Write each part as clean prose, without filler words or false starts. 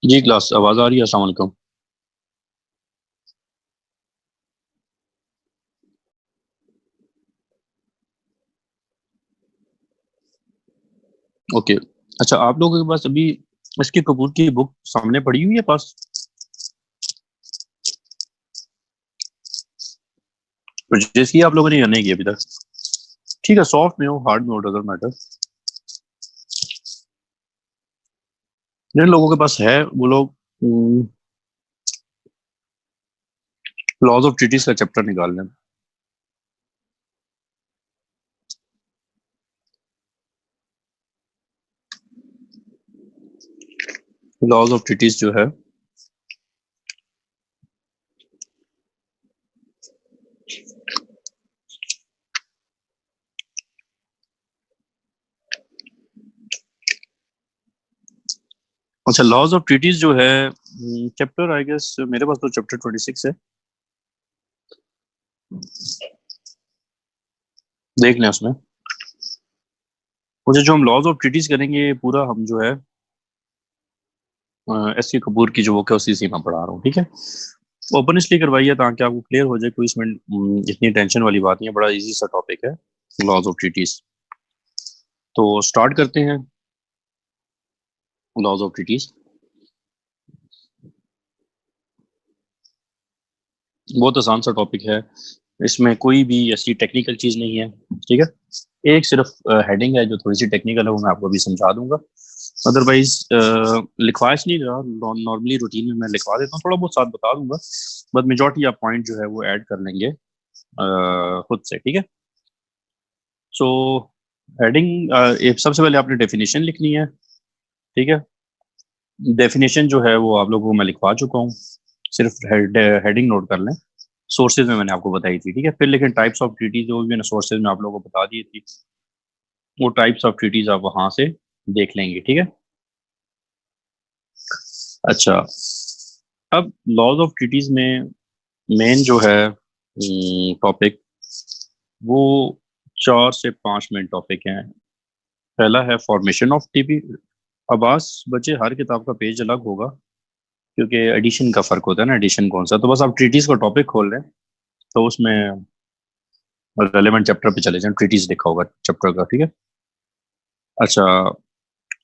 जी class आवाज़ आ रही है। अस्सलाम वालेकुम। ओके। अच्छा, आप लोगों के पास अभी इसके कपूर की बुक सामने पड़ी हुई है पास? परचेज की आप लोगों ने या नहीं की अभी तक? ठीक है, सॉफ्ट में हो हार्ड में हो डजंट मैटर। जिन लोगों के पास है वो लोग लॉज ऑफ ट्रीटीज का चैप्टर निकाल लें। लॉज ऑफ ट्रीटीज जो है। अच्छा, लॉज ऑफ ट्रीटीज जो है चैप्टर आई गेस मेरे पास तो चैप्टर 26 है। देख लें उसमें। मुझे जो हम लॉज ऑफ ट्रीटीज करेंगे पूरा हम जो है एस के कपूर की जो बुक है उसी से मैं पढ़ा रहा हूँ, ठीक है। ओपन करवाइए ताकि आपको क्लियर हो जाए, कोई इसमें इतनी टेंशन वाली बात नहीं है, बड़ा इजी सा टॉपिक है लॉज ऑफ ट्रीटीज। तो स्टार्ट करते हैं। लॉज ऑफ ट्रीटीज बहुत आसान सा टॉपिक है। इसमें कोई भी ऐसी टेक्निकल चीज नहीं है, ठीक है। एक सिर्फ हेडिंग है जो थोड़ी सी टेक्निकल है, वो मैं आपको अभी समझा दूंगा। अदरवाइज लिखवा नहीं रहा, नॉर्मली रूटीन में मैं लिखवा देता हूँ, थोड़ा बहुत साथ बता दूंगा। बट मेजोरिटी आप पॉइंट जो है वो ऐड कर लेंगे खुद से, ठीक है। सो हेडिंग, सबसे पहले आपने डेफिनेशन लिखनी है, ठीक है। डेफिनेशन जो है वो आप लोगों को मैं लिखवा चुका हूँ, सिर्फ हेडिंग नोट कर लें। सोर्सेज में मैंने आपको बताई थी, ठीक है। फिर लेकिन टाइप्स ऑफ ट्रीटीज जो भी मैंने सोर्सेज में आप लोगों को बता दी थी, वो टाइप्स ऑफ ट्रीटीज आप वहां से देख लेंगे, ठीक है। अच्छा, अब लॉज ऑफ ट्रीटीज में मेन जो है टॉपिक, वो 4 से 5 मिनट टॉपिक है। पहला है फॉर्मेशन ऑफ टीपी। अब्बास बच्चे, हर किताब का पेज अलग होगा क्योंकि एडिशन का फर्क होता है ना, एडिशन कौन सा। तो बस आप ट्रीटीज का टॉपिक खोल रहे हैं तो उसमें रेलेवेंट चैप्टर पे चले जाएं, ट्रीटीज लिखा होगा चैप्टर का, ठीक है। अच्छा,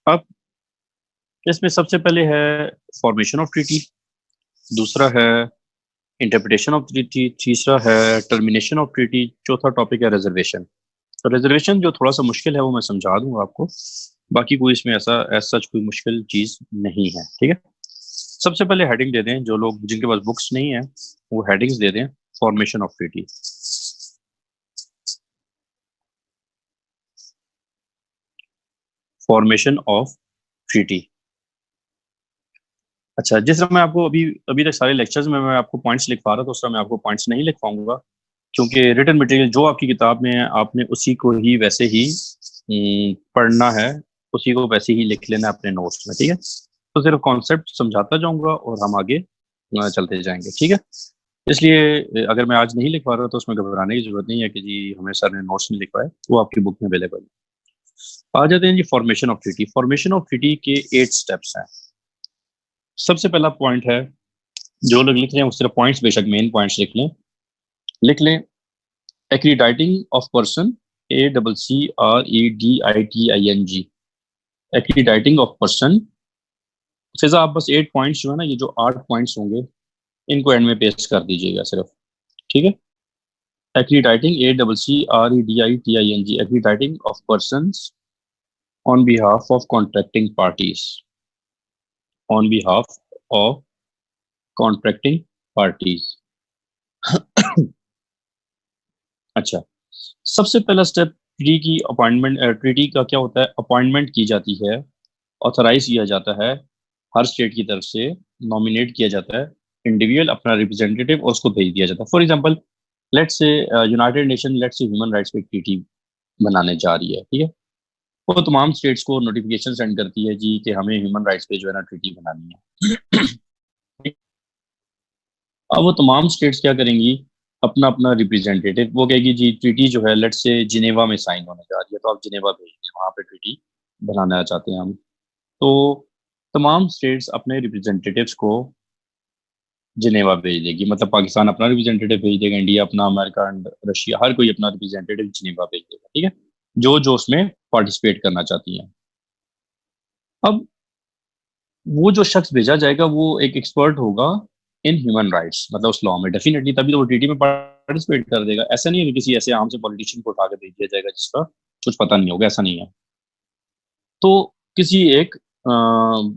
अब इसमें सबसे पहले है फॉर्मेशन ऑफ ट्रीटी, दूसरा है इंटरप्रिटेशन ऑफ ट्रीटी, तीसरा है टर्मिनेशन ऑफ ट्रीटी, चौथा टॉपिक है रिजर्वेशन। तो रिजर्वेशन जो थोड़ा सा मुश्किल है वो मैं समझा दूंगा आपको, बाकी कोई इसमें ऐसा एज सच कोई मुश्किल चीज नहीं है, ठीक है। सबसे पहले हेडिंग दे दें, जो लोग जिनके पास बुक्स नहीं है वो हेडिंग्स दे दें। Formation of treaty, formation of treaty. अच्छा, जिस तरह मैं आपको अभी अभी तक सारे लेक्चर्स में मैं आपको पॉइंट्स लिखवा रहा था, उस तरह मैं आपको पॉइंट्स नहीं लिख पाऊंगा क्योंकि रिटन मटेरियल जो आपकी किताब में है आपने उसी को ही वैसे ही पढ़ना है, उसी को वैसे ही लिख लेना है अपने नोट्स में, ठीक है। तो सिर्फ कॉन्सेप्ट समझाता जाऊंगा और हम आगे चलते जाएंगे, ठीक है। इसलिए अगर मैं आज नहीं लिखवा रहा तो उसमें घबराने की जरूरत नहीं है कि जी हमें सर ने नोट्स नहीं लिखवाए, वो आपकी बुक में अवेलेबल है। आ जाते हैं जी formation of treaty. Formation of treaty के 8 स्टेप्स हैं। सबसे पहला पॉइंट है, जो लोग लिख रहे हैं उस तरह पॉइंट्स बेशक मेन पॉइंट्स लिख लें। Accrediting of person, ACCREDITING, accrediting of person. Fiza आप बस 8 पॉइंट्स जो है ना, ये जो 8 पॉइंट्स होंगे इनको एंड में पेस्ट कर दीजिएगा सिर्फ, ठीक है। Accrediting, ACCREDITING, accrediting of person on behalf of contracting parties, on behalf of contracting parties. अच्छा, सबसे पहला स्टेप ट्री की अपॉइंटमेंट, ट्रीटी का क्या होता है, अपॉइंटमेंट की जाती है, ऑथराइज किया जाता है, हर स्टेट की तरफ से नॉमिनेट किया जाता है इंडिविजुअल, अपना रिप्रेजेंटेटिव, और उसको भेज दिया जाता है। For example, let's say United nation let's say human rights पे एक ट्रीटी बनाने जा रही है, ठीक है। वो तमाम स्टेट्स को नोटिफिकेशन सेंड करती है जी कि हमें ह्यूमन राइट्स पे जो है ना ट्रीटी बनानी है। अब वो तमाम स्टेट्स क्या करेंगी, अपना अपना रिप्रेजेंटेटिव, वो कहेगी जी ट्रीटी जो है लेट्स से जिनेवा में साइन होने जा रही है, तो आप जिनेवा भेज दें, वहां पे ट्रीटी बनाना चाहते हैं हम। तो तमाम स्टेट्स अपने रिप्रेजेंटेटिव्स को जिनेवा भेज देगी, मतलब पाकिस्तान अपना रिप्रेजेंटेटिव भेज देगा, इंडिया अपना, अमेरिका एंड रशिया हर कोई अपना रिप्रेजेंटेटिव जिनेवा भेज देगा, ठीक है, जो जो उसमें पार्टिसिपेट करना चाहती हैं। अब वो जो शख्स भेजा जाएगा वो एक एक्सपर्ट होगा इन ह्यूमन राइट्स, मतलब उस लॉ में डेफिनेटली, तभी तो वो टीटी में पार्टिसिपेट कर देगा। ऐसा नहीं है कि किसी ऐसे आम से पॉलिटिशियन को उठा के भेज दिया जाएगा जिसका कुछ पता नहीं होगा, ऐसा नहीं है। तो किसी एक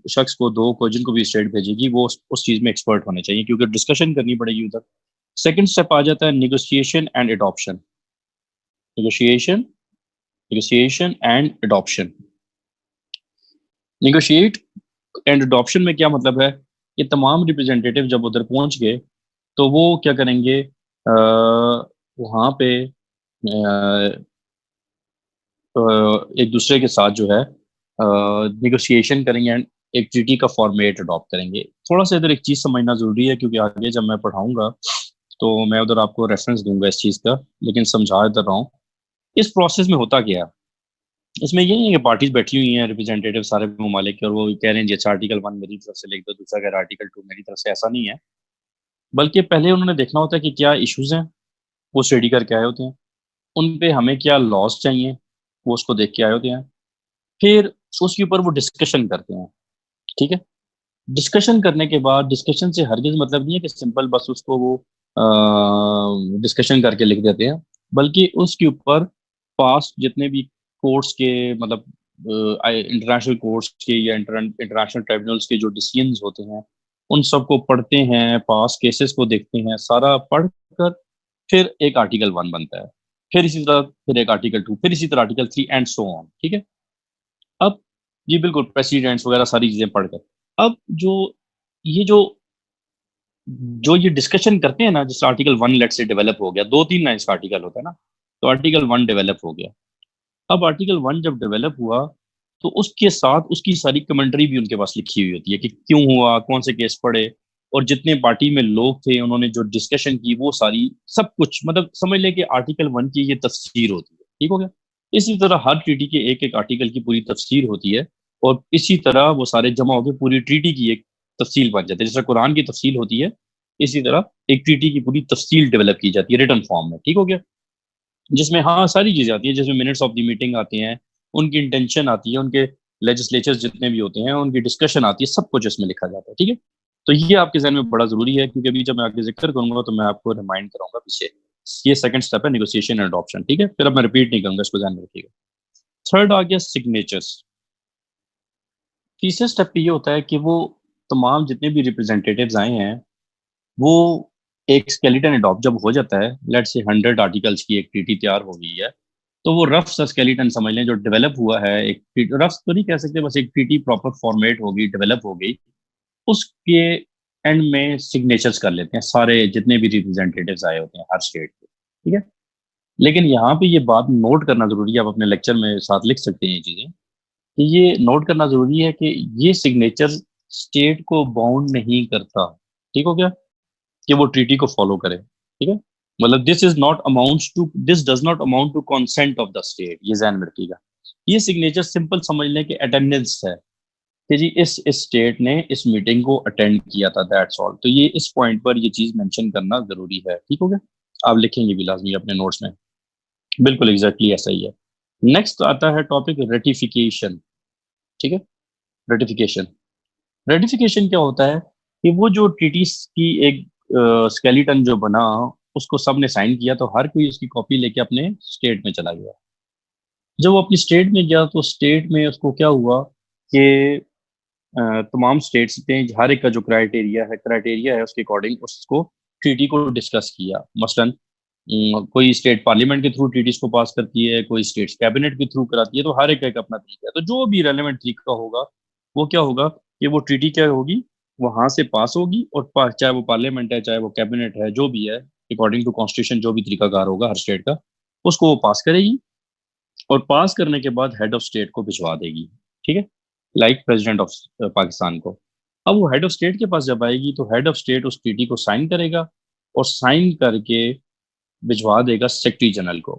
शख्स को, दो को, जिनको भी स्टेट भेजेगी वो उस चीज में एक्सपर्ट होने चाहिए, क्योंकि डिस्कशन करनी पड़ेगी उधर। सेकंड स्टेप आ जाता है negotiation and adoption. Negotiation negotiation and adoption. Negotiate and adoption में क्या मतलब है कि तमाम रिप्रेजेंटेटिव जब उधर पहुंच गए तो वो क्या करेंगे, वहाँ पे एक दूसरे के साथ जो है निगोशिएशन करेंगे एंड एक ट्रीटी का फॉर्मेट अडॉप्ट करेंगे। थोड़ा सा इधर एक चीज समझना जरूरी है, क्योंकि आगे जब मैं पढ़ाऊंगा तो मैं उधर आपको रेफरेंस दूंगा इस चीज का, लेकिन समझा इधर रहा हूँ। इस प्रोसेस में होता क्या है, इसमें ये नहीं है कि पार्टीज बैठी हुई हैं रिप्रेजेंटेटिव सारे ममालिक के, और वो कह रहे हैं जी अच्छा आर्टिकल 1 मेरी तरफ से लिख दो, दूसरा कह रहा है आर्टिकल 2 मेरी तरफ से, ऐसा नहीं है। बल्कि पहले उन्होंने देखना होता है कि क्या इश्यूज हैं, वो स्टडी करके आए होते हैं, उन पे हमें क्या लॉस चाहिए, वो उसको देख के आए होते हैं। फिर उसके ऊपर वो डिस्कशन करते हैं, ठीक है। डिस्कशन करने के बाद, डिस्कशन से हरगिज मतलब नहीं है कि सिंपल बस उसको वो डिस्कशन करके लिख देते हैं, बल्कि उसके ऊपर पास्ट जितने भी कोर्ट्स के, मतलब इंटरनेशनल कोर्ट्स के या इंटरनेशनल ट्राइब्यूनल्स के जो डिसीजंस होते हैं उन सबको पढ़ते हैं, पास केसेस को देखते हैं, सारा पढ़कर फिर एक आर्टिकल 1 बनता है, फिर इसी तरह फिर एक आर्टिकल 2, फिर इसी तरह आर्टिकल 3 एंड सो ऑन, ठीक है। अब जी बिल्कुल, प्रेसिडेंट्स वगैरह सारी चीजें पढ़कर, अब ये जो जो ये डिस्कशन करते हैं ना, जैसे आर्टिकल 1 लेट से डेवलप हो गया, 2-3 लाइन का आर्टिकल होता है ना, तो आर्टिकल 1 डेवलप हो गया। अब आर्टिकल 1 जब डेवलप हुआ तो उसके साथ उसकी सारी कमेंट्री भी उनके पास लिखी हुई होती है कि क्यों हुआ, कौन से केस पढ़े, और जितने पार्टी में लोग थे उन्होंने जो डिस्कशन की वो सारी सब कुछ, मतलब समझ लें कि आर्टिकल 1 की ये तफसीर होती है, ठीक हो गया। इसी तरह हर ट्रीटी के एक एक आर्टिकल की पूरी तफसीर होती है, और इसी तरह वो सारे जमा होकर पूरी ट्रीटी की एक तफसील बन जाती है, जैसे कुरान की तफसील होती है, इसी तरह एक ट्रीटी की पूरी तफसील डेवलप की जाती है रिटर्न फॉर्म में, ठीक हो गया। जिसमें हाँ सारी चीजें आती है, जिसमें मिनट्स ऑफ द मीटिंग आती हैं, उनकी इंटेंशन आती है, उनके लेजिस्लेचर्स जितने भी होते हैं उनकी डिस्कशन आती है, सब कुछ इसमें लिखा जाता है, ठीक है। तो ये आपके जहन में बड़ा जरूरी है, क्योंकि अभी जब मैं आगे जिक्र करूंगा तो मैं आपको रिमाइंड कराऊंगा पीछे। ये सेकंड स्टेप है निगोसिएशन एंड अडॉप्शन, ठीक है, फिर अब मैं रिपीट नहीं करूंगा, इसको ध्यान में रखिएगा। थर्ड आ गया सिग्नेचर्स। तीसरे स्टेप पे ये होता है कि वो तमाम जितने भी रिप्रेजेंटेटिव्स आए हैं वो एक स्केलेटन अडॉप्ट जब हो जाता है, लेट से 100 आर्टिकल्स की एक ट्रीटी तैयार हो गई है, तो वो रफ सा स्केलेटन समझ लें जो डेवलप हुआ है, एक रफ तो नहीं कह सकते, बस एक ट्रीटी प्रॉपर फॉर्मेट होगी, डेवलप हो गई, उसके एंड में सिग्नेचर्स कर लेते हैं सारे जितने भी रिप्रेजेंटेटिव्स आए होते हैं हर स्टेट के, ठीक है। लेकिन यहाँ पे ये बात नोट करना जरूरी है, आप अपने लेक्चर में साथ लिख सकते हैं ये चीजें, कि ये नोट करना जरूरी है कि ये सिग्नेचर स्टेट को बाउंड नहीं करता, ठीक हो गया, कि वो ट्रीटी को फॉलो करे, ठीक है। मतलब this does not amount to consent of the state, ये ध्यान में रखिएगा। ये सिग्नेचर सिंपल समझ लें कि अटेंडेंस है, कि जी इस स्टेट ने इस मीटिंग को अटेंड किया था, दैट्स ऑल। तो ये इस पॉइंट पर ये चीज मेंशन करना जरूरी है, ठीक हो गया। आप लिखेंगे भी लाजमी अपने नोट्स में, बिल्कुल एग्जैक्टली ऐसा ही है। नेक्स्ट आता है टॉपिक रेटिफिकेशन, ठीक है। रेटिफिकेशन, रेटिफिकेशन क्या होता है कि वो जो ट्रीटीज की एक स्केलेटन जो बना, उसको सबने साइन किया तो हर कोई उसकी कॉपी लेके अपने स्टेट में चला गया। जब वो अपनी स्टेट में गया तो स्टेट में उसको क्या हुआ कि तमाम स्टेट्स ने हर एक का जो क्राइटेरिया है उसके अकॉर्डिंग उसको ट्रीटी को डिस्कस किया। मसलन कोई स्टेट पार्लियामेंट के थ्रू ट्रीटीज को पास करती है, कोई स्टेट कैबिनेट के थ्रू कराती है, तो हर एक का एक अपना तरीका है। तो जो भी रेलेवेंट तरीका होगा वो क्या होगा कि वो ट्रीटी क्या होगी, वहां से पास होगी, और चाहे वो पार्लियामेंट है चाहे वो कैबिनेट है, जो भी है अकॉर्डिंग टू कॉन्स्टिट्यूशन जो भी तरीकाकार होगा हर स्टेट का, उसको वो पास करेगी, और पास करने के बाद हेड ऑफ स्टेट को भिजवा देगी, ठीक है, लाइक प्रेसिडेंट ऑफ पाकिस्तान को। अब वो हेड ऑफ स्टेट के पास जब आएगी तो हेड ऑफ स्टेट उस ट्रीटी को साइन करेगा, और साइन करके भिजवा देगा सेक्रेटरी जनरल को।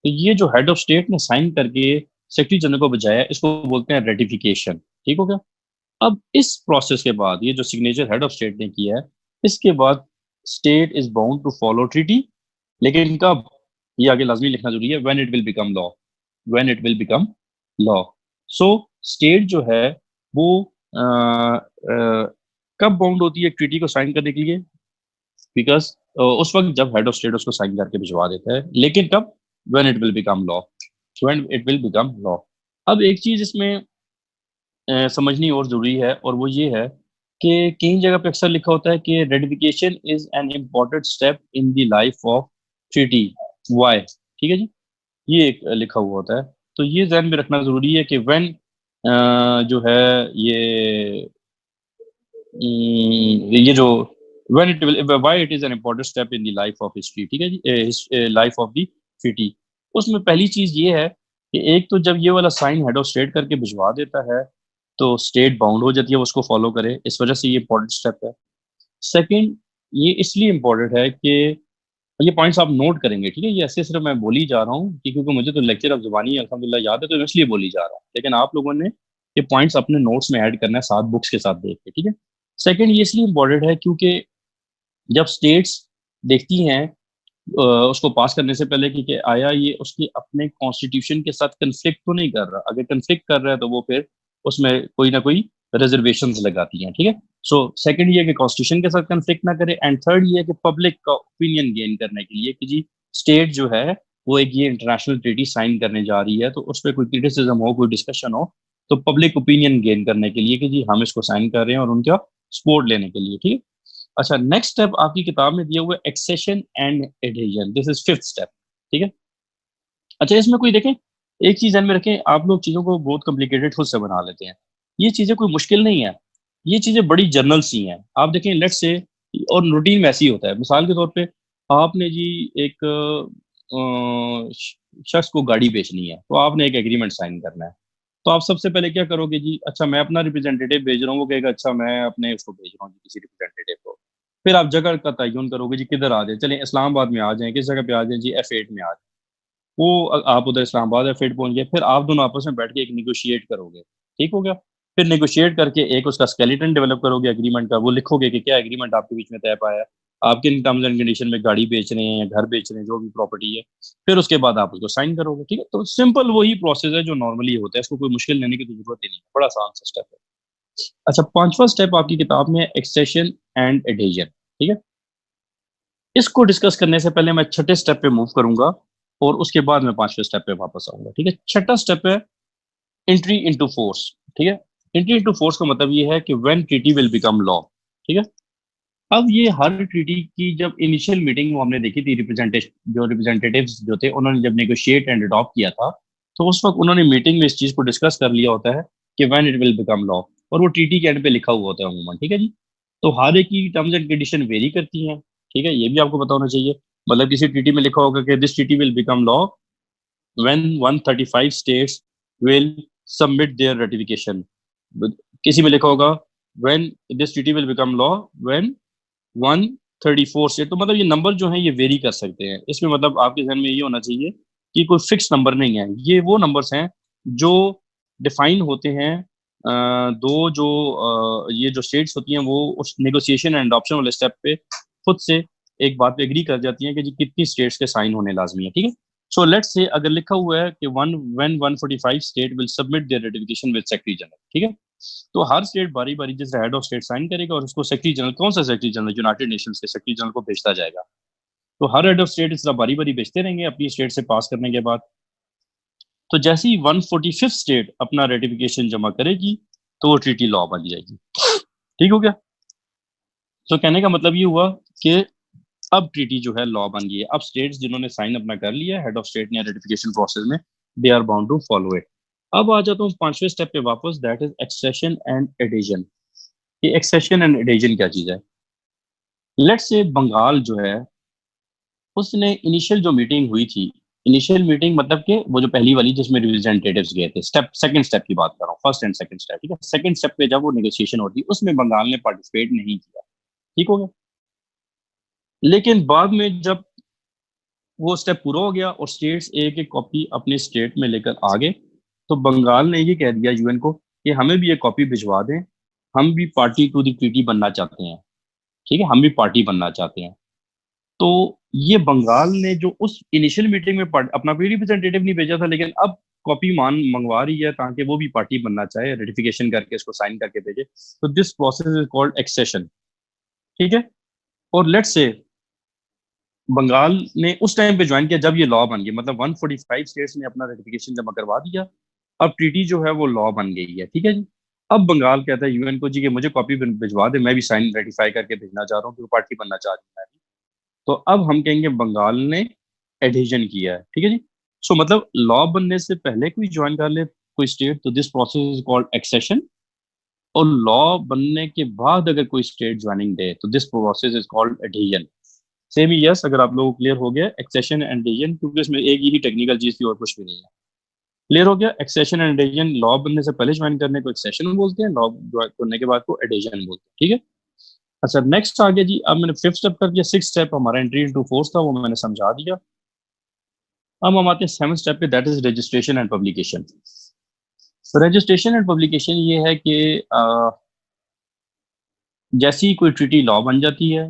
तो ये जो हेड ऑफ स्टेट ने साइन करके सेक्रेटरी जनरल को भिजाया, इसको बोलते हैं रेटिफिकेशन, ठीक हो गया। अब इस प्रोसेस के बाद ये जो सिग्नेचर हेड ऑफ स्टेट ने किया है, इसके बाद state is bound to follow treaty. लेकिन कब, ये आगे लाजमी लिखना जरूरी है, when it will become law, when it will become law. So state जो है वो कब बाउंड होती है ट्रीटी को साइन करने के लिए, बिकॉज उस वक्त जब हेड ऑफ स्टेट उसको साइन करके भिजवा देता है। लेकिन कब, when it will become law, when it will become law. अब एक चीज इसमें समझनी और जरूरी है, और वो ये है कि कई जगह पे अक्सर लिखा होता है कि ratification is an important step in the life of treaty. Why, ठीक है जी, ये एक लिखा हुआ होता है। तो ये ध्यान में रखना जरूरी है कि व्हेन जो है ये ये जो when it will, why it is an important step in the life of history, ठीक है जी, लाइफ ऑफ द ट्रीटी। उसमें पहली चीज ये है कि एक तो जब ये वाला साइन हेड ऑफ स्टेट करके भिजवा देता है तो स्टेट बाउंड हो जाती है, वो उसको फॉलो करे, इस वजह से ये इंपॉर्टेंट स्टेप है। सेकंड, ये इसलिए इम्पोर्टेंट है कि ये पॉइंट्स आप नोट करेंगे, ठीक है, ये ऐसे सिर्फ मैं बोली जा रहा हूँ कि क्योंकि मुझे तो लेक्चर ऑफ जुबानी अल्हम्दुलिल्लाह याद है, तो मैं इसलिए बोली जा रहा हूँ, लेकिन आप लोगों ने ये पॉइंट्स अपने नोट्स में ऐड करना है साथ बुक्स के साथ देख के, ठीक है। सेकंड, ये इसलिए इम्पोर्टेंट है क्योंकि जब स्टेट्स देखती हैं उसको पास करने से पहले कि आया ये उसकी अपने कॉन्स्टिट्यूशन के साथ कंफ्लिक्ट तो नहीं कर रहा, अगर कंफ्लिक्ट कर रहा है तो वो फिर उसमें कोई ना कोई रिजर्वेशंस लगाती हैं, ठीक है। सो सेकंड ये है कि कॉन्स्टिट्यूशन के साथ कंफ्लिक्ट ना करे, एंड थर्ड ये है कि पब्लिक का ओपिनियन गेन करने के लिए कि जी स्टेट जो है वो एक ये इंटरनेशनल ट्रीटी साइन करने जा रही है, तो उस पर कोई क्रिटिसिज्म हो, कोई डिस्कशन हो, तो पब्लिक ओपिनियन गेन करने के लिए कि जी हम इसको साइन कर रहे हैं, और उनका सपोर्ट लेने के लिए, ठीक है। अच्छा, नेक्स्ट स्टेप आपकी किताब में दिया हुआ है accession and adhesion, this is fifth step, ठीक है। अच्छा, इसमें कोई देखें, एक चीज ध्यान में रखें, आप लोग चीजों को बहुत कॉम्प्लिकेटेड खुद से बना लेते हैं। ये चीजें कोई मुश्किल नहीं है, ये चीजें बड़ी जनरल सी हैं। आप देखें, लेट्स से, और रूटीन में ऐसी होता है, मिसाल के तौर पे आपने जी एक शख्स को गाड़ी बेचनी है, तो आपने एक एग्रीमेंट साइन करना है। तो आप सबसे पहले क्या करोगे जी, अच्छा मैं अपना रिप्रेजेंटेटिव भेज रहा हूँ, वो कहेगा अच्छा मैं अपने उसको भेज रहा हूँ जी किसी रिप्रेजेंटेटिव को। फिर आप जगह का तयन करोगे जी, किधर आ जाए, चलें इस्लामाबाद में आ जाएं, किस जगह पे आ जाएं जी, F8 में आ जाए। वो आप उधर इस्लामाबाद F8 पहुंच गए, फिर आप दोनों आपस में बैठ के एक निगोशिएट करोगे, ठीक हो गया। फिर निगोशिएट करके एक उसका स्केलेटन डेवलप करोगे एग्रीमेंट का, वो लिखोगे कि क्या एग्रीमेंट आपके बीच में तय पाया है, आप किन टर्म्स एंड कंडीशन में गाड़ी बेच रहे हैं, घर बेच रहे हैं, जो भी प्रॉपर्टी है। फिर उसके बाद आप उसको साइन करोगे, ठीक है। तो सिंपल वही प्रोसेस है जो नॉर्मली होता है, इसको कोई मुश्किल लेने की तो जरूरत ही नहीं है, बड़ा आसान सा स्टेप है। अच्छा, पांचवा स्टेप आपकी किताब में एक्सेशन एंड एडेजन, ठीक है। इसको डिस्कस करने से पहले मैं छठे स्टेप पे मूव करूंगा, और उसके बाद मैं पांचवें स्टेप पे वापस आऊंगा, ठीक है। छठा स्टेप है एंट्री इनटू फोर्स, ठीक है। एंट्री इनटू फोर्स का मतलब ये है कि when treaty will become law, ठीक है। अब ये हर ट्रीटी की जब इनिशियल मीटिंग वो हमने देखी थी, रिप्रेजेंटेशन जो रिप्रेजेंटेटिव्स जो थे उन्होंने जब नेगोशिएट एंड अडॉप्ट किया था, तो उस वक्त उन्होंने मीटिंग में इस चीज को डिस्कस कर लिया होता है कि when it will become law, और वो ट्रीटी के एंड पे लिखा हुआ होता है अमूमन, ठीक है जी। तो हर एक की टर्म्स एंड कंडीशन वेरी करती हैं, ठीक है, ये भी आपको पता होना चाहिए। मतलब किसी ट्रीटी में लिखा होगा कि this treaty will become law when 135 states will submit there ratification. किसी में लिखा होगा when this treaty will become law when 134 state. तो मतलब ये नंबर जो है ये वेरी कर सकते हैं, इसमें मतलब आपके जहन में ये होना चाहिए कि कोई फिक्स नंबर नहीं है, ये वो नंबर्स हैं जो डिफाइन होते हैं। दो जो ये जो स्टेट्स होती हैं वो उस नेगोशिएशन एंड ऑप्शन वाले स्टेप पे खुद से एक बात पे एग्री कर जाती हैं कि जी कितनी स्टेट्स के साइन होने लाजमी है, ठीक है। सो लेट्स से अगर लिखा हुआ है कि one when 145 state will submit there ratification with secretary general, ठीक है। तो हर स्टेट बारी बारी जैसे हेड ऑफ स्टेट साइन करेगा, और उसको सेक्रेटरी जनरल, कौन सा सेक्रेटरी जनरल, यूनाइटेड नेशंस के सेक्रेटरी जनरल को भेजता जाएगा। तो हर हेड ऑफ स्टेट इस तरह बारी बारी भेजते रहेंगे अपनी स्टेट से पास करने के बाद। तो जैसे ही 145 स्टेट अपना रेटिफिकेशन जमा करेगी तो वो ट्रीटी लॉ बन जाएगी, ठीक हो गया। तो कहने का मतलब ये हुआ कि अब ट्रीटी जो है लॉ बन गई है। अब स्टेट्स जिन्होंने साइन अपना कर लिया हेड ऑफ स्टेट ने रेटिफिकेशन प्रोसेस में, they are bound to follow it. अब आ जाता हूँ पांचवें स्टेप पे वापस, that is accession and adhesion. ये एक्सेशन एंड एडेजन क्या चीज है। लेट्स से बंगाल जो है उसने इनिशियल जो मीटिंग हुई थी, इनिशियल मीटिंग मतलब कि वो जो पहली वाली जिसमें रिप्रेजेंटेटिव्स गए थे, स्टेप सेकंड स्टेप की बात कर रहा हूँ, फर्स्ट एंड सेकंड स्टेप, ठीक है। सेकंड स्टेप पे जब वो नेगोशिएशन होती उसमें बंगाल ने पार्टिसिपेट नहीं किया, ठीक हो गया। लेकिन बाद में जब वो स्टेप पूरा हो गया और स्टेट्स एक एक कॉपी अपने स्टेट में लेकर आ गए, तो बंगाल ने ये कह दिया UN को कि हमें भी ये कॉपी भिजवा दें, हम भी पार्टी टू द ट्रीटी बनना चाहते हैं, ठीक है, हम भी पार्टी बनना चाहते हैं। तो ये बंगाल ने जो उस इनिशियल मीटिंग में अपना कोई रिप्रेजेंटेटिव नहीं भेजा था, लेकिन अब कॉपी मान मंगवा रही है ताकि वो भी पार्टी बनना चाहे, रेटिफिकेशन करके इसको साइन करके भेजे। तो this process is called accession, ठीक है। और लेट्स से बंगाल ने उस टाइम पे ज्वाइन किया जब ये लॉ बन गया, मतलब 145 स्टेट्स ने अपना रेटिफिकेशन जमा करवा दिया, अब ट्रीटी जो है वो लॉ बन गई है, ठीक है जी। अब बंगाल कहता है यूएन को जी कि मुझे कॉपी भिजवा दे, मैं भी साइन रेटिफाई करके भेजना चाह रहा हूँ, क्योंकि पार्टी बनना चाह रही हूँ मैं भी। तो अब हम कहेंगे बंगाल ने एडहेजन किया है, ठीक है जी। सो मतलब लॉ बनने से पहले कोई ज्वाइन कर ले कोई स्टेट, तो this process is called accession. और लॉ बनने के बाद अगर कोई स्टेट ज्वाइनिंग दे तो this process is called adhesion. Same ही यस, अगर आप लोगों को क्लियर हो गया एक्सेशन एंड एडहेजन, क्योंकि इसमें एक ही टेक्निकल चीज थी और कुछ भी नहीं है। क्लियर हो गया, एक्सेशन एंड एडहेजन, लॉ बनने से पहले ज्वाइन करने को एक्सेशन बोलते हैं, लॉ ज्वाइन करने के बाद को एडहेजन बोलते हैं, ठीक है। अच्छा, नेक्स्ट आ गया जी। अब मैंने फिफ्थ स्टेप कर दिया, सिक्स स्टेप हमारा एंट्री इनटू फोर्स था, वो मैंने समझा दिया। अब हम आते हैं सेवन स्टेप पे, that is registration and publication. Registration and publication ये है कि जैसी ही कोई ट्रीटी लॉ बन जाती है,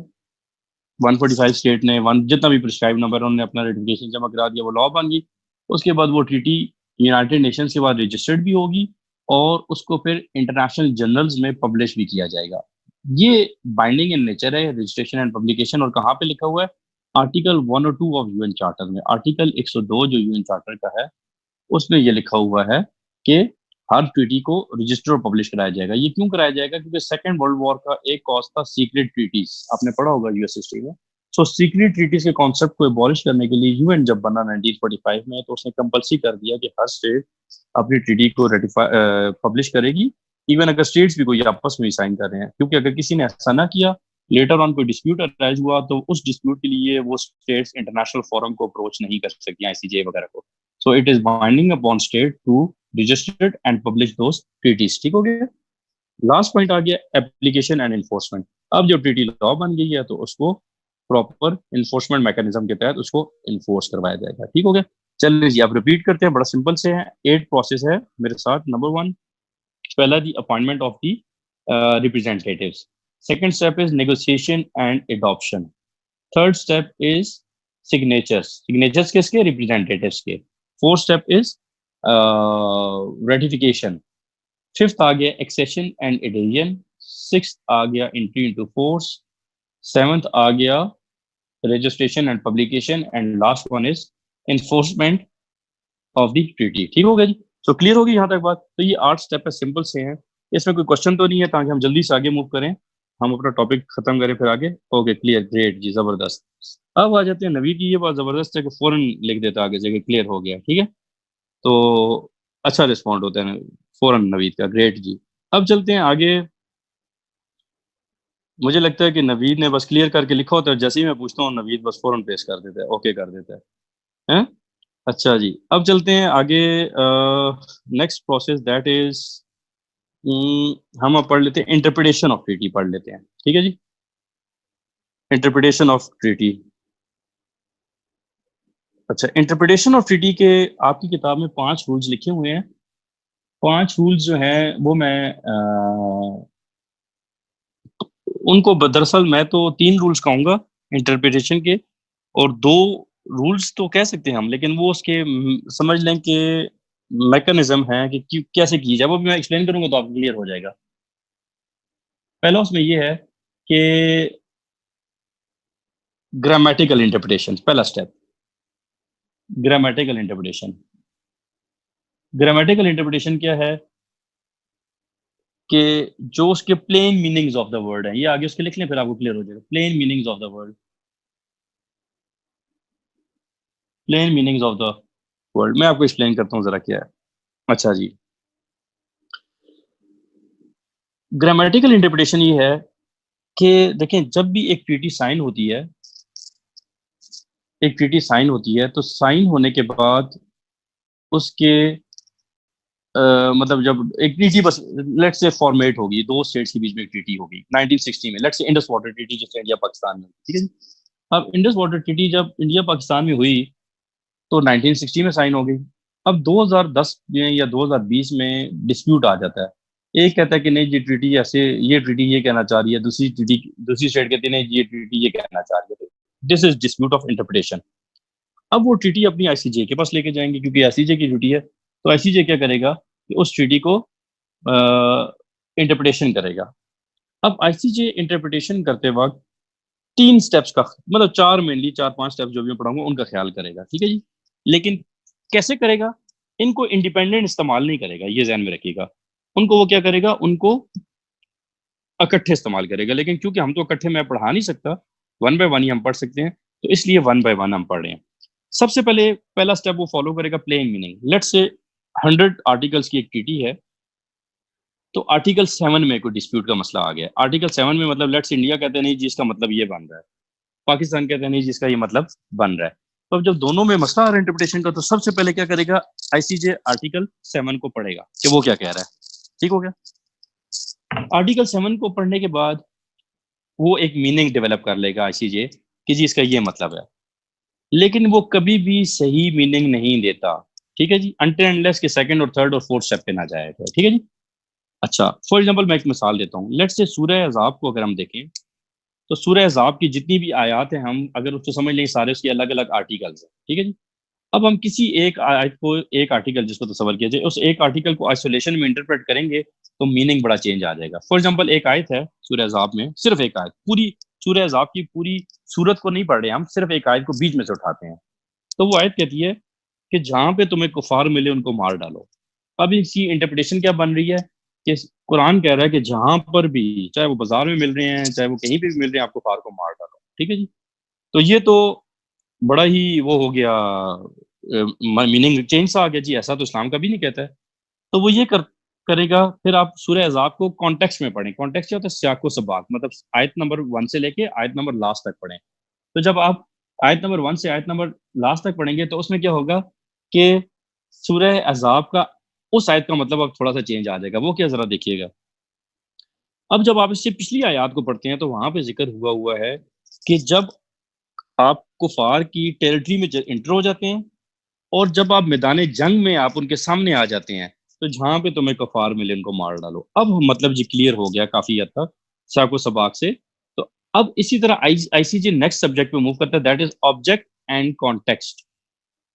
145 स्टेट ने वन जितना भी प्रिस्क्राइब नंबर उन्होंने अपना रेटिफिकेशन जमा करा दिया, वो लॉ बन गई। उसके बाद वो ट्रीटी यूनाइटेड नेशंस के बाद रजिस्टर्ड भी होगी और उसको फिर इंटरनेशनल जर्नल्स में पब्लिश भी किया जाएगा। ये बाइंडिंग इन नेचर है रजिस्ट्रेशन एंड पब्लिकेशन। और कहाँ पे लिखा हुआ है? आर्टिकल 102 ऑफ यूएन चार्टर में, आर्टिकल 102 जो यूएन चार्टर का है उसमें ये लिखा हुआ है कि हर ट्रीटी को रजिस्टर और पब्लिश कराया जाएगा। ये क्यों कराया जाएगा? क्योंकि सेकेंड वर्ल्ड वॉर का एक कॉज था सीक्रेट ट्रीटीज, आपने पढ़ा होगा यूएस हिस्ट्री में। सो सीक्रेट ट्रीटीज के कॉन्सेप्ट को एबॉलिश करने के लिए यूएन जब बना 1945 में, तो उसने कंपल्सरी कर दिया कि हर स्टेट अपनी ट्रीटी को रेटिफाई पब्लिश करेगी, इवन अगर स्टेट्स भी कोई आपस में साइन कर रहे हैं। क्योंकि अगर किसी ने ऐसा ना किया, लेटर ऑन कोई डिस्प्यूट अराइज हुआ, तो उस डिस्प्यूट के लिए वो स्टेट्स इंटरनेशनल फोरम को अप्रोच नहीं कर सकती, आईसीजे वगैरह को। So it is binding upon state to registered and publish those treaties, ठीक हो गया। लास्ट पॉइंट आ गया एप्लीकेशन एंड इन्फोर्समेंट। अब जो ट्रीटी लॉ बन गई है तो उसको प्रॉपर इन्फोर्समेंट मैकेनिज्म के तहत उसको इन्फोर्स करवाया जाएगा, ठीक हो गया। चलिए जी, आप रिपीट करते हैं, बड़ा सिंपल से है। 8 प्रोसेस है मेरे साथ। नंबर 1, पहला the appointment of the representatives. Second step is negotiation and adoption. Third step is signatures, signatures किसके? रिप्रेजेंटेटिव्स के। Fourth step is ratification. Fifth आ गया एक्सेशन एंड एडेजन। सिक्स्थ आ गया एंट्री इनटू फोर्स। सेवंथ आ गया registration and publication. And last one is enforcement of the treaty, ठीक हो गया जी। तो क्लियर होगी यहाँ तक बात? तो ये 8 स्टेप है, सिंपल से हैं, इसमें कोई क्वेश्चन तो नहीं है, ताकि हम जल्दी से आगे मूव करें, हम अपना टॉपिक खत्म करें फिर आगे। ओके, क्लियर, ग्रेट जी, जबरदस्त। अब आ जाते हैं नवीद की। ये बात जबरदस्त है कि फौरन लिख देता आगे जगह क्लियर हो गया, ठीक है। तो अच्छा रिस्पॉन्ड होता है फौरन नवीद का, ग्रेट जी। अब चलते हैं आगे। मुझे लगता है कि नवीद ने बस क्लियर करके लिखा होता है, जैसे ही मैं पूछता हूँ नवीद बस फौरन पेश कर देता है, ओके कर देता है, हैं? अच्छा जी, अब चलते हैं आगे। नेक्स्ट प्रोसेस दैट इज, हम अब पढ़ लेते हैं इंटरप्रिटेशन ऑफ ट्रीटी, पढ़ लेते हैं, ठीक है जी। Interpretation of treaty. अच्छा, इंटरप्रिटेशन ऑफ ट्रीटी के आपकी किताब में 5 रूल्स लिखे हुए हैं। 5 रूल्स जो हैं वो मैं उनको दरअसल मैं तो 3 रूल्स कहूंगा इंटरप्रिटेशन के, और 2 रूल्स तो कह सकते हैं हम, लेकिन वो उसके समझ लें कि मैकेनिज्म है कि कैसे की जाए, वो भी मैं एक्सप्लेन करूंगा तो आपको क्लियर हो जाएगा। पहला उसमें ये है कि ग्रामेटिकल इंटरप्रिटेशन, पहला step grammatical interpretation. Grammatical interpretation क्या है कि जो उसके plain meanings of the word है, ये आगे उसके लिख लें फिर आपको क्लियर हो जाएगा। Plain meanings of the word, plain meanings of the word, मैं आपको एक्सप्लेन करता हूँ जरा क्या है। अच्छा जी, ग्रामेटिकल इंटरप्रिटेशन ये है कि देखें, जब भी एक ट्रीटी साइन होती है, एक ट्रीटी साइन होती है, तो साइन होने के बाद उसके मतलब जब एक ट्रीटी बस लेट्स से फॉर्मेट होगी, 2 स्टेट्स के बीच में एक ट्रीटी होगी 1960 में, let's say Indus water treaty जिससे इंडिया पाकिस्तान में, ठीक है जी। अब इंडस वाटर ट्रीटी जब इंडिया पाकिस्तान में हुई तो 1960 में साइन हो गई। अब 2010 में या 2020 में डिस्प्यूट आ जाता है एक कहता है कि नहीं, ये ट्रीटी ऐसे, ये ट्रीटी ये कहना चाह रही है, दूसरी स्टेट कहती है नहीं, ये ट्रीटी ये कहना चाह रही है। This is dispute of interpretation. अब वो ट्रीटी अपनी आईसीजे के पास लेके जाएंगे, क्योंकि आईसीजे की ड्यूटी है। तो आईसीजे क्या करेगा कि उस ट्रीटी को इंटरप्रिटेशन करेगा। अब आईसीजे इंटरप्रिटेशन करते वक्त तीन स्टेप्स का, मतलब चार, मेनली चार पांच स्टेप्स जो भी मैं पढ़ाऊंगा उनका ख्याल करेगा, ठीक है जी। लेकिन कैसे करेगा? इनको इंडिपेंडेंट इस्तेमाल नहीं करेगा, ये ध्यान में रखिएगा। उनको वो क्या करेगा, उनको इकट्ठे इस्तेमाल करेगा। लेकिन क्योंकि हम तो इकट्ठे मैं पढ़ा नहीं सकता, वन बाय वन ही हम पढ़ सकते हैं, तो इसलिए वन बाय वन हम पढ़ रहे हैं। सबसे पहले पहला स्टेप वो फॉलो करेगा plane meaning. Let's say 100 articles की एक ट्रीटी है, तो आर्टिकल 7 में कोई डिस्प्यूट का मसला आ गया। आर्टिकल 7 में मतलब लेट्स इंडिया कहते हैं नहीं जी इसका मतलब ये बन रहा है, पाकिस्तान कहते हैं नहीं जिसका ये मतलब बन रहा है। तो अब जब दोनों में मसला आ रहा है इंटरप्रिटेशन का, तो सबसे पहले क्या करेगा, आईसीजे आर्टिकल 7 को पढ़ेगा कि वो क्या कह रहा है। ठीक हो गया। आर्टिकल 7 को पढ़ने के बाद वो एक मीनिंग डेवलप कर लेगा आईसीजे कि जी इसका ये मतलब है। लेकिन वो कभी भी सही मीनिंग नहीं देता, ठीक है जी, अनटिल अनलेस के सेकंड और थर्ड और फोर्थ स्टेप पे ना जाए तो, ठीक है जी। अच्छा, फॉर एग्जांपल मैं एक मिसाल देता हूँ। लेट्स से सूरह अज़ाब को अगर हम देखें, तो सूरह अज़ाब की जितनी भी आयत हैं, हम अगर उसको समझ लें सारे उसके अलग अलग आर्टिकल्स हैं, ठीक है जी। अब हम किसी एक आयत को, एक आर्टिकल जिसको तसव्वुर किया जाए, उस एक आर्टिकल को आइसोलेशन में इंटरप्रेट करेंगे तो मीनिंग बड़ा चेंज आ जाएगा। फॉर एग्जांपल एक आयत है सूरह अज़ाब में, सिर्फ एक आयत, पूरी सूरह अज़ाब की पूरी सूरत को नहीं पढ़ रहे हम, सिर्फ एक आयत को बीच में से उठाते हैं। तो वो आयत कहती है कि जहां पे तुम्हें कुफार मिले उनको मार डालो। अब इसकी इंटरप्रिटेशन क्या बन रही है कि कुरान कह रहा है कि जहां पर भी, चाहे वो बाजार में मिल रहे हैं चाहे वो कहीं पे भी मिल रहे हैं, आप कुफार को मार डालो, ठीक है जी। तो ये तो बड़ा ही वो हो गया, मीनिंग चेंज सा आ गया जी, ऐसा तो इस्लाम का भी नहीं कहता है। तो वो ये करेगा। फिर आप सूरह अज़ाब को कॉन्टेक्स्ट में पढ़ें। कॉन्टेक्स्ट क्या होता है? सियाको सबाक, मतलब आयत नंबर 1 से लेके आयत नंबर लास्ट तक पढ़ें। तो जब आप आयत नंबर 1 से आयत नंबर लास्ट तक पढ़ेंगे तो उसमें क्या होगा कि सूरह अज़ाब का उस आयत का मतलब अब थोड़ा सा चेंज आ जाएगा। वो क्या, जरा देखिएगा। अब जब आप इससे पिछली आयत को पढ़ते हैं तो वहां पे जिक्र हुआ हुआ है कि जब आप कुफार की टेरिटरी में इंटर हो जाते हैं और जब आप मैदान जंग में आप उनके सामने आ जाते हैं, तो जहां पे तुम्हें कफार मिले उनको मार डालो। अब मतलब जी क्लियर हो गया काफी हद तक साको सबाक से। तो अब इसी तरह आईसीजे नेक्स्ट सब्जेक्ट पे मूव करता है, that is object and context.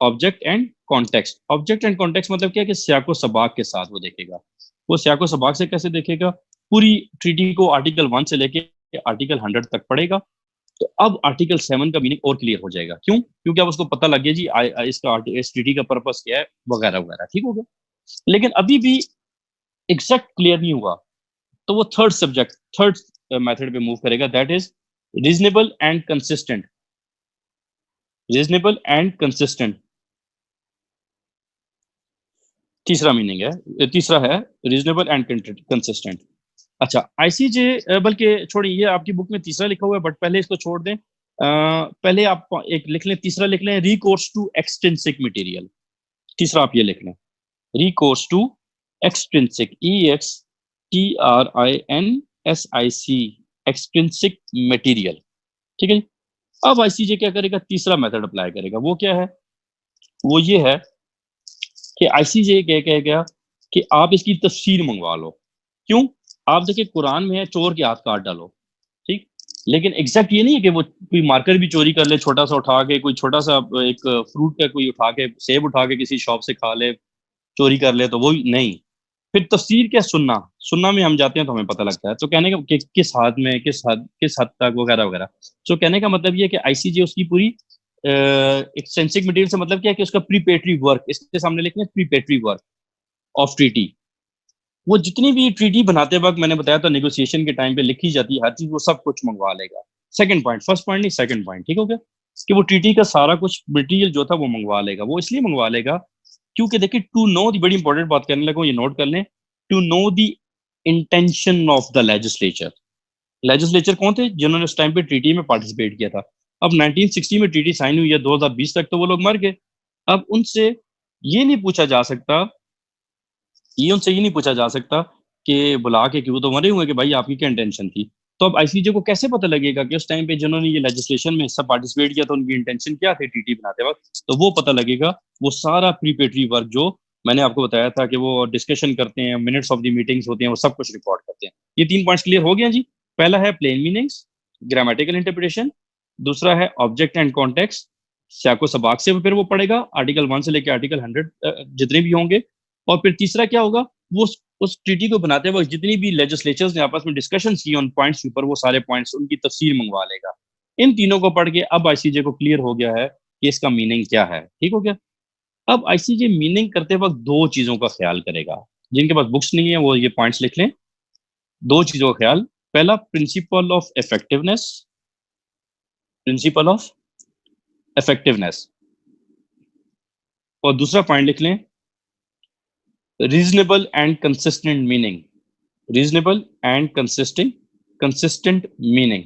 Object and context, object and context मतलब क्या है कि सियाको सबाक के साथ वो देखेगा। वो सियाको सबाक से कैसे देखेगा? पूरी ट्रीटी को आर्टिकल 1 से लेके आर्टिकल 100 तक पढ़ेगा। तो अब आर्टिकल 7 का मीनिंग और क्लियर हो जाएगा। क्यों? क्योंकि अब उसको पता लग गया जी इसका इस ट्रीटी का पर्पस क्या है, वगैरह वगैरह, ठीक हो गया। लेकिन अभी भी एग्जैक्ट क्लियर नहीं हुआ, तो वो थर्ड मेथड पे मूव करेगा, that is reasonable and consistent. Reasonable and consistent तीसरा मीनिंग है, तीसरा है रीजनेबल एंड कंसिस्टेंट। अच्छा, आईसीजे, बल्कि छोड़िए, ये आपकी बुक में तीसरा लिखा हुआ है, बट पहले इसको छोड़ दें। पहले आप एक लिख लें, तीसरा लिख लें, रिकोर्स टू एक्सटेंसिक मटेरियल। तीसरा आप ये लिख लें, recourse to extrinsic, EXTRINSIC, extrinsic material, ठीक है जी। अब आईसीजे क्या करेगा? तीसरा मेथड अप्लाई करेगा। वो क्या है? वो ये है कि आईसीजे क्या कहेगा कि आप इसकी तफसीर मंगवा लो। क्यों? आप देखिए कुरान में है चोर के हाथ काट डालो, ठीक। लेकिन एग्जैक्ट ये नहीं है कि वो कोई मार्कर भी चोरी कर ले, छोटा सा उठा के, कोई छोटा सा एक फ्रूट का कोई उठा के, सेब उठा के किसी शॉप से खा ले, चोरी कर ले, तो वो नहीं। फिर तफसीर क्या? सुनना। सुनना में हम जाते हैं तो हमें पता लगता है। तो कहने का कि किस हाथ में, किस हद तक, वगैरह वगैरह। तो कहने का मतलब ये है कि आईसीजे उसकी पूरी एक्सटेंसिव मटेरियल से मतलब क्या है कि उसका प्रीपेटरी वर्क, इसके सामने लिखना है प्रीपेटरी वर्क ऑफ ट्रीटी। वो जितनी भी ट्रीटी बनाते वक्त, मैंने बताया था नेगोशिएशन के टाइम पे लिखी जाती है हर चीज, वो सब कुछ मंगवा लेगा। सेकंड पॉइंट, फर्स्ट पॉइंट नहीं, सेकंड पॉइंट, ठीक हो गया, कि वो ट्रीटी का सारा कुछ मटेरियल जो था वो मंगवा लेगा। वो इसलिए मंगवा लेगा क्योंकि देखिए, टू नो दी, बड़ी इंपॉर्टेंट बात करने लगा, ये नोट कर लें, to know the intention of the legislature. Legislature कौन थे? जिन्होंने उस टाइम पे ट्रीटी में पार्टिसिपेट किया था। अब 1960 में ट्रीटी साइन हुई है, 2020 तक तो वो लोग मर गए। अब उनसे ये नहीं पूछा जा सकता, उनसे ये नहीं पूछा जा सकता कि बुला के, क्यों तो मरे हुए, कि भाई आपकी क्या इंटेंशन थी। तो अब आईसीजे को कैसे पता लगेगा कि उस टाइम पे जिन्होंने ये लेजिस्लेशन में हिस्सा पार्टिसिपेट किया था उनकी इंटेंशन क्या थी ट्रीटी बनाते वक्त? तो वो पता लगेगा वो सारा प्रीपेटरी वर्क जो मैंने आपको बताया था कि वो डिस्कशन करते हैं, मिनट्स ऑफ द मीटिंग्स होती हैं, वो सब कुछ रिकॉर्ड करते हैं। ये 3 पॉइंट्स क्लियर हो गए हैं जी। पहला है प्लेन मीनिंग्स, ग्रामेटिकल इंटरप्रिटेशन। दूसरा है ऑब्जेक्ट एंड कॉन्टेक्स्ट, साको सबाक से फिर वो पढ़ेगा, आर्टिकल 1 से लेकर आर्टिकल 100 जितने भी होंगे। और फिर तीसरा क्या होगा, वो उस ट्रीटी को बनाते वक्त जितनी भी लेजिस्लेचर्स ने आपस में डिस्कशन की उन पॉइंट्स के ऊपर, वो सारे पॉइंट्स उनकी तफसीर मंगवा लेगा। इन तीनों को पढ़ के अब आईसीजे को क्लियर हो गया है कि इसका मीनिंग क्या है। ठीक हो गया। अब आईसीजे मीनिंग करते वक्त दो चीजों का ख्याल करेगा। जिनके पास बुक्स नहीं है वो ये पॉइंट्स लिख लें। दो चीजों का ख्याल, पहला principle of effectiveness, principle of effectiveness. और दूसरा पॉइंट लिख लें, reasonable and consistent meaning, reasonable and consistent meaning.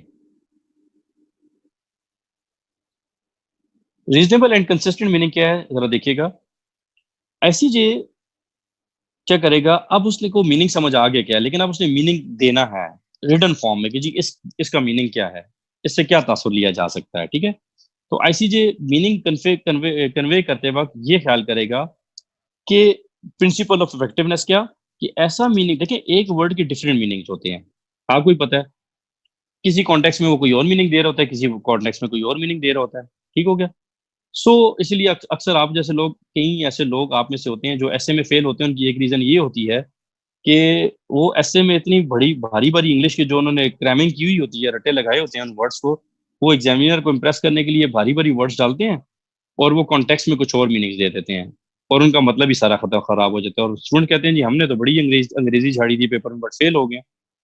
Reasonable and consistent meaning क्या है जरा देखिएगा। आईसीजे क्या करेगा, अब उसने को मीनिंग समझ आ गया क्या है, लेकिन अब उसने मीनिंग देना है रिटन फॉर्म में कि जी इसका मीनिंग क्या है, इससे क्या तासुर लिया जा सकता है। ठीक है। तो आईसीजे मीनिंग कन्वे करते वक्त ये ख्याल करेगा कि प्रिंसिपल ऑफ इफेक्टिवनेस क्या, कि ऐसा मीनिंग, देखिए एक वर्ड के डिफरेंट मीनिंग्स होते हैं, आपको ही पता है। किसी कॉन्टेक्स्ट में वो कोई और मीनिंग दे रहा होता है, किसी कॉन्टेक्स्ट में कोई और मीनिंग दे रहा होता है। ठीक हो गया। सो इसलिए अक्सर आप जैसे लोग, कई ऐसे लोग आप में से होते हैं जो ऐसे में फेल होते हैं, उनकी एक रीजन ये होती है कि वो ऐसे में इतनी बड़ी भारी भारी इंग्लिश की जो उन्होंने क्रैमिंग की हुई होती है, रटे लगाए होते हैं उन वर्ड्स को, वो एग्जामिनर को इम्प्रेस करने के लिए भारी भारी वर्ड्स डालते हैं और वो कॉन्टेक्स्ट में कुछ और मीनिंग्स दे देते हैं, और उनका मतलब ही सारा खराब हो जाता है। और स्टूडेंट कहते हैं जी हमने तो बड़ी अंग्रेजी झाड़ी थी पेपर में, बट फेल हो गए।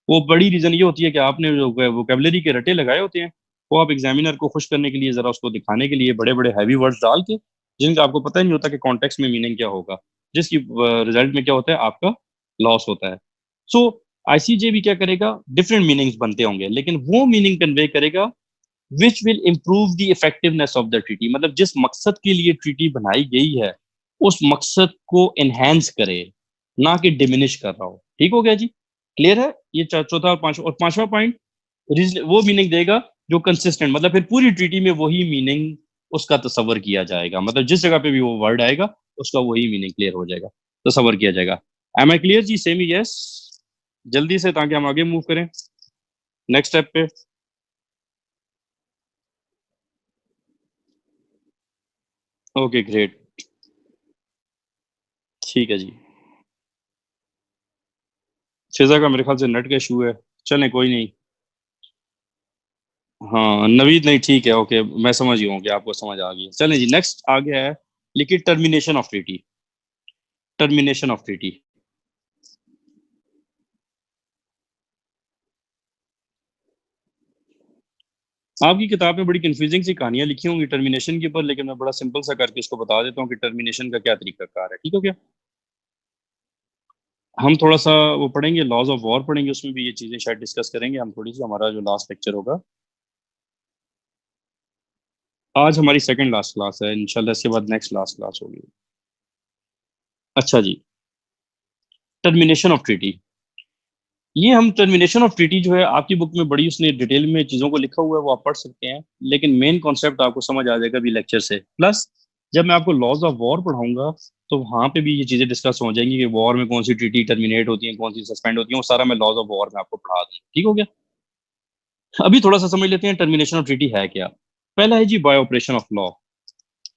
वो बड़ी रीजन ये होती है कि आपने जो वोकेबलरी के रटे लगाए होते हैं, वो आप एग्जामिनर को खुश करने के लिए, जरा उसको दिखाने के लिए बड़े बड़े हैवी वर्ड्स डाल के, जिनका आपको पता ही नहीं होता कि कॉन्टेक्स्ट में मीनिंग क्या होगा, जिसकी रिजल्ट में क्या होता है, आपका लॉस होता है। सो आईसीजे भी क्या करेगा, डिफरेंट मीनिंग्स बनते होंगे, लेकिन वो मीनिंग कन्वे करेगा which will improve the effectiveness of the treaty, मतलब जिस मकसद के लिए ट्रीटी बनाई गई है उस मकसद को एनहेंस करे, ना कि डिमिनिश कर रहा हो। ठीक हो गया जी। क्लियर है। ये चौथा और पांचवा पॉइंट, वो मीनिंग देगा जो कंसिस्टेंट, मतलब फिर पूरी ट्रीटी में वही मीनिंग उसका तस्वर किया जाएगा, मतलब जिस जगह पे भी वो वर्ड आएगा उसका वही मीनिंग क्लियर हो जाएगा, तस्वर किया जाएगा। एम आई क्लियर जी? Semi yes. जल्दी से ताकि हम आगे मूव करें नेक्स्ट स्टेप पे। Okay great. ठीक है जी। फिजा का मेरे ख्याल से नेट का इशू है। चलें कोई नहीं। हाँ नवीद नहीं, ठीक है ओके, मैं समझ गया हूँ कि आपको समझ आ गई। चलें जी, नेक्स्ट आ गया है, लिखिए termination of treaty. Termination of treaty. आपकी किताब में बड़ी कंफ्यूजिंग सी कहानियां लिखी होंगी टर्मिनेशन के ऊपर, लेकिन मैं बड़ा सिंपल सा करके इसको बता देता हूँ कि टर्मिनेशन का क्या तरीका कार है। ठीक हो गया। हम थोड़ा सा वो पढ़ेंगे, लॉज ऑफ वॉर पढ़ेंगे, उसमें भी ये चीजें शायद डिस्कस करेंगे हम थोड़ी सी, हमारा जो लास्ट लेक्चर होगा। आज हमारी सेकंड लास्ट क्लास है, इंशाल्लाह इसके बाद नेक्स्ट लास्ट क्लास होगी। अच्छा जी, टर्मिनेशन ऑफ ट्रीटी। ये हम टर्मिनेशन ऑफ ट्रीटी जो है आपकी बुक में बड़ी उसने डिटेल में चीज़ों को लिखा हुआ है, वो आप पढ़ सकते हैं, लेकिन मेन कॉन्सेप्ट आपको समझ आ जाएगा भी लेक्चर से। प्लस जब मैं आपको लॉज ऑफ वॉर पढ़ाऊंगा तो वहां पे भी ये चीज़ें डिस्कस हो जाएंगी कि वॉर में कौन सी ट्रीटी टर्मिनेट होती है, कौन सी सस्पेंड होती है, वो सारा मैं लॉज ऑफ वॉर में आपको पढ़ा दूंगा। ठीक हो गया। अभी थोड़ा सा समझ लेते हैं टर्मिनेशन ऑफ ट्रीटी है क्या। पहला है जी बाय ऑपरेशन ऑफ लॉ।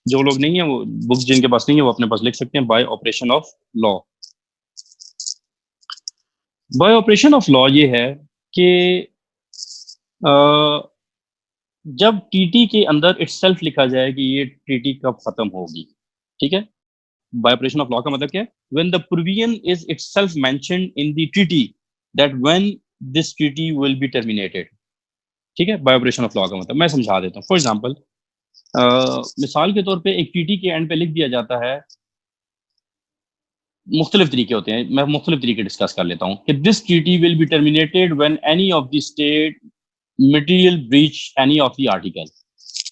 जो लोग नहीं है, वो बुक्स जिनके पास नहीं है वो अपने पास लिख सकते हैं, bye operation of law. Bye operation of law ये है कि जब टीटी के अंदर इटसेल्फ लिखा जाए कि ये टीटी कब खत्म होगी। ठीक है। बाय ऑपरेशन ऑफ लॉ का मतलब क्या है, when the provision is itself mentioned in the treaty that when this treaty will be terminated. ठीक है। बाय ऑपरेशन ऑफ लॉ का मतलब मैं समझा देता हूँ। फॉर एग्जांपल, मिसाल के तौर पे एक ट्रीटी के एंड पे लिख दिया जाता है, मुख्तलिफ तरीके होते हैं, मैं मुख्तलिफ तरीके डिस्कस कर लेता हूँ, कि this treaty will be terminated when any of the state material breach any of the article.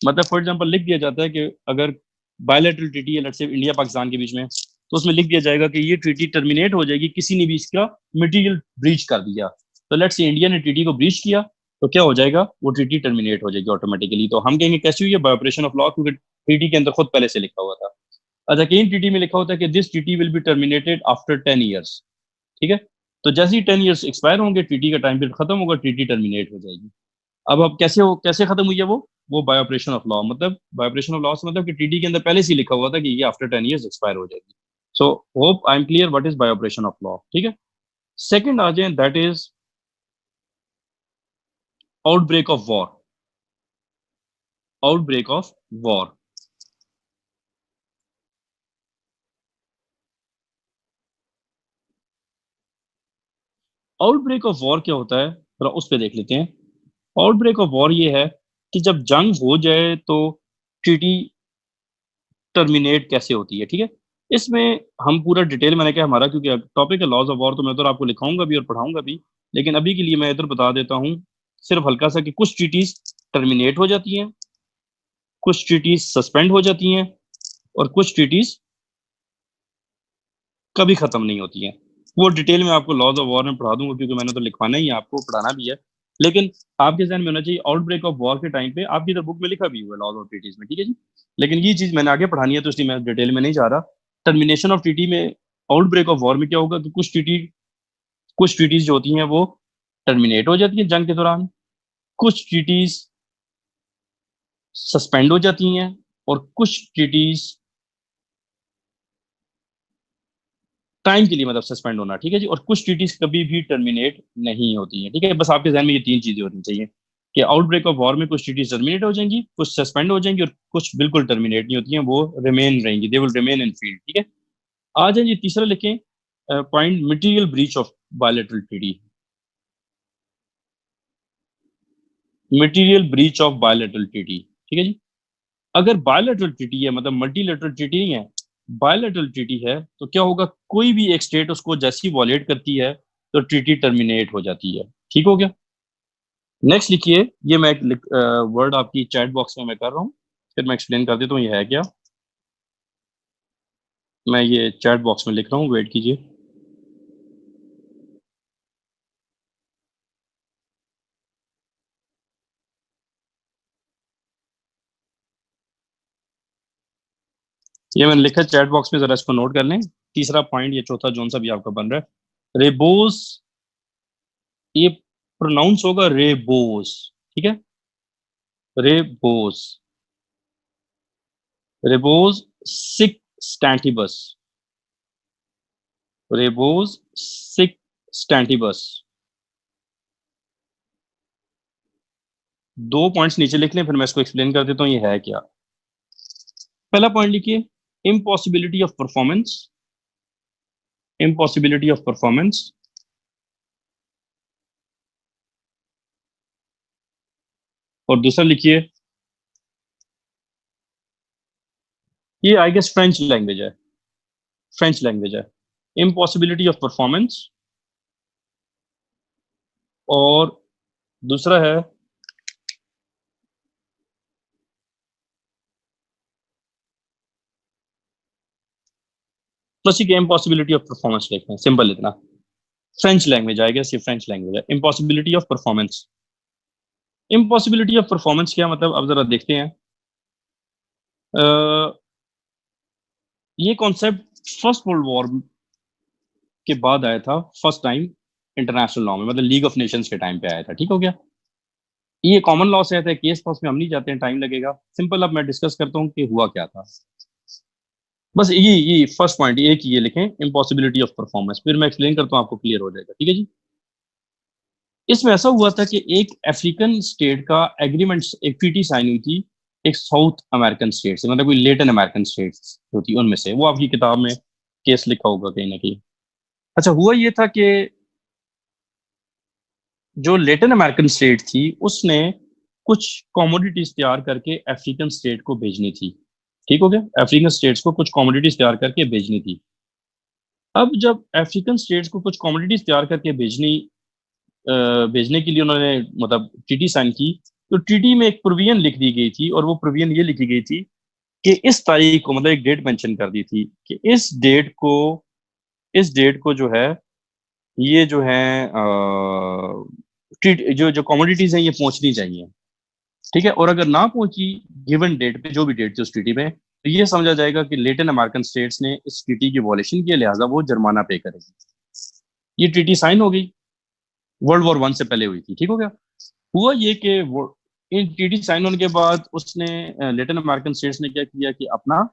मतलब फॉर एग्जांपल लिख दिया जाता है कि अगर बायलैटरल ट्रीटी है, लेट्स से इंडिया पाकिस्तान के बीच में, तो उसमें लिख दिया जाएगा कि ये ट्रीटी टर्मिनेट हो जाएगी किसी ने भी इसका मटेरियल ब्रीच कर दिया। तो लेट्स से इंडिया ने ट्रीटी को ब्रीच किया, तो क्या हो जाएगा, वो ट्रीटी टर्मिनेट हो जाएगी ऑटोमेटिकली। तो हम कहेंगे कैसी हुई है, बाय ऑपरेशन ऑफ लॉ, क्योंकि ट्रीटी के अंदर खुद पहले से लिखा हुआ था। अच्छा, कहीं ट्रीटी में लिखा होता है कि this treaty will be terminated after 10 years, ठीक है। तो जैसे ही 10 ईयर्स एक्सपायर होंगे, ट्रीटी का टाइम पीरियड खत्म होगा, ट्रीटी टर्मिनेट हो जाएगी। अब कैसे खत्म हुई है वो बाय ऑपरेशन ऑफ लॉ, मतलब बाय ऑपरेशन ऑफ लॉ से मतलब कि ट्रीटी के अंदर पहले से ही लिखा हुआ था कि ये आफ्टर 10 ईयर्स एक्सपायर हो जाएगी। So hope I am clear what is by operation of law, ठीक है। सेकंड आ जाए, that is outbreak of war. Outbreak of war, outbreak of war क्या होता है, थोड़ा उस पर देख लेते हैं। आउटब्रेक ऑफ वॉर ये है कि जब जंग हो जाए तो ट्रीटी टर्मिनेट कैसे होती है, ठीक है। इसमें हम पूरा डिटेल, मैंने कहा हमारा क्योंकि टॉपिक है लॉज ऑफ वॉर, तो मैं तो आपको लिखाऊंगा भी और पढ़ाऊंगा भी, लेकिन अभी के लिए मैं इधर बता देता हूँ सिर्फ हल्का सा कि कुछ ट्रीटीज टर्मिनेट हो जाती हैं, कुछ ट्रीटीज सस्पेंड हो जाती हैं, और कुछ ट्रीटीज कभी खत्म नहीं होती हैं। वो डिटेल में आपको लॉज ऑफ वॉर में पढ़ा दूंगा, क्योंकि मैंने तो लिखवाना ही है, आपको पढ़ाना भी है। लेकिन आपके जहन में होना चाहिए आउटब्रेक ऑफ वॉर के टाइम पे, आपकी तो बुक में लिखा भी हुआ है लॉज ऑफ ट्रीटीज में, ठीक है जी। लेकिन ये चीज मैंने आगे पढ़ानी है, तो इसलिए मैं डिटेल में नहीं जा रहा। टर्मिनेशन ऑफ ट्रीटी में, आउटब्रेक ऑफ वॉर में क्या होगा कि कुछ ट्रीटीज जो होती हैं वो टर्मिनेट हो जाती हैं जंग के दौरान, कुछ ट्रीटीज सस्पेंड हो जाती हैं, और कुछ ट्रीटीज टाइम के लिए, मतलब सस्पेंड होना, ठीक है जी। और कुछ ट्रीटीज कभी भी टर्मिनेट नहीं होती हैं, ठीक है। बस आपके जहन में ये तीन चीजें होनी चाहिए कि आउटब्रेक ऑफ वॉर में कुछ ट्रीटीज टर्मिनेट हो जाएंगी, कुछ सस्पेंड हो जाएंगी, और कुछ बिल्कुल टर्मिनेट नहीं होती हैं, वो रिमेन रहेंगी, they will remain in field, ठीक है। आ जाइए तीसरा लिखें point, material breach of bilateral treaty. Material breach of bilateral treaty, ठीक है जी। अगर बायलैटरल ट्रीटी है, मतलब मल्टीलैटरल ट्रीटी नहीं है, बायलैटरल ट्रीटी है, तो क्या होगा, कोई भी एक स्टेट उसको जैसी वॉलेट करती है तो ट्रीटी टर्मिनेट हो जाती है, ठीक हो गया। नेक्स्ट लिखिए, ये मैं एक वर्ड आपकी चैट बॉक्स में मैं कर रहा हूँ, फिर मैं एक्सप्लेन कर देता हूँ ये है क्या। मैं ये चैट बॉक्स में लिख रहा हूँ, वेट कीजिए। ये मैंने लिखा चैट बॉक्स में, जरा इसको नोट कर लें। तीसरा पॉइंट, ये चौथा जोन सा भी आपका बन रहा है, रेबोस। ये प्रोनाउंस होगा रेबोस, ठीक है, रेबोस, रेबोस सिक स्टैंटिबस, रेबोस सिक स्टैंटिबस। दो पॉइंट्स नीचे लिख लें, फिर मैं इसको एक्सप्लेन कर देता हूँ ये है क्या। पहला पॉइंट लिखिए, impossibility of performance, impossibility of performance. और दूसरा लिखिए, ये आई गेस फ्रेंच लैंग्वेज है, फ्रेंच लैंग्वेज है, इम्पॉसिबिलिटी ऑफ परफॉर्मेंस। और दूसरा है, बस ये इम्पॉसिबिलिटी ऑफ परफॉर्मेंस लिखते हैं, सिंपल इतना। फ्रेंच लैंग्वेज आई गेस, ये फ्रेंच लैंग्वेज है, impossibility of performance. Impossibility of performance क्या मतलब, अब जरा देखते हैं। अ, ये कॉन्सेप्ट फर्स्ट वर्ल्ड वॉर के बाद आया था फर्स्ट टाइम इंटरनेशनल लॉ में, मतलब लीग ऑफ नेशंस के टाइम पे आया था, ठीक हो गया। ये कॉमन लॉ से आता है, केस पॉस में हम नहीं जाते हैं, टाइम लगेगा। सिंपल, अब मैं डिस्कस करता हूँ कि हुआ क्या था। बस ये फर्स्ट पॉइंट एक ये लिखें, इम्पॉसिबिलिटी ऑफ परफॉर्मेंस, फिर मैं एक्सप्लेन करता हूँ, आपको क्लियर हो जाएगा, ठीक है जी। इसमें ऐसा हुआ था कि एक अफ्रीकन स्टेट का एग्रीमेंट, एक ट्रीटी साइन हुई थी एक साउथ अमेरिकन स्टेट से, मतलब कोई लेटिन अमेरिकन स्टेट होती उनमें से, वो आपकी किताब में केस लिखा होगा कहीं ना कहीं। अच्छा, हुआ ये था कि जो लेटिन अमेरिकन स्टेट थी उसने कुछ कमोडिटीज तैयार करके अफ्रीकन स्टेट को भेजनी थी, ठीक हो गया। अफ्रीकन स्टेट्स को कुछ कमोडिटीज तैयार करके भेजनी थी। अब जब अफ्रीकन स्टेट्स को कुछ कमोडिटीज तैयार करके भेजने के लिए उन्होंने मतलब ट्रीटी साइन की, तो ट्रीटी में एक प्रोविजन लिख दी गई थी, और वो प्रोविजन ये लिखी गई थी कि इस तारीख को, मतलब एक डेट मेंशन कर दी थी कि इस डेट को जो है, ये जो है जो जो कमोडिटीज हैं ये पहुंचनी चाहिए, ठीक है। और अगर ना पहुंची गिवन डेट पे, जो भी डेट थी उस ट्रीटी में, तो ये समझा जाएगा कि लेटिन अमेरिकन स्टेट्स ने इस ट्रीटी की वॉलेशन की, लिहाजा वो जुर्माना पे करेगी। ये ट्रीटी साइन हो गई, वर्ल्ड वॉर वन से पहले हुई थी, ठीक हो गया। हुआ ये कि वो इन ट्रीटी साइन होने के बाद उसने लेटिन अमेरिकन स्टेट्स ने क्या किया कि अपना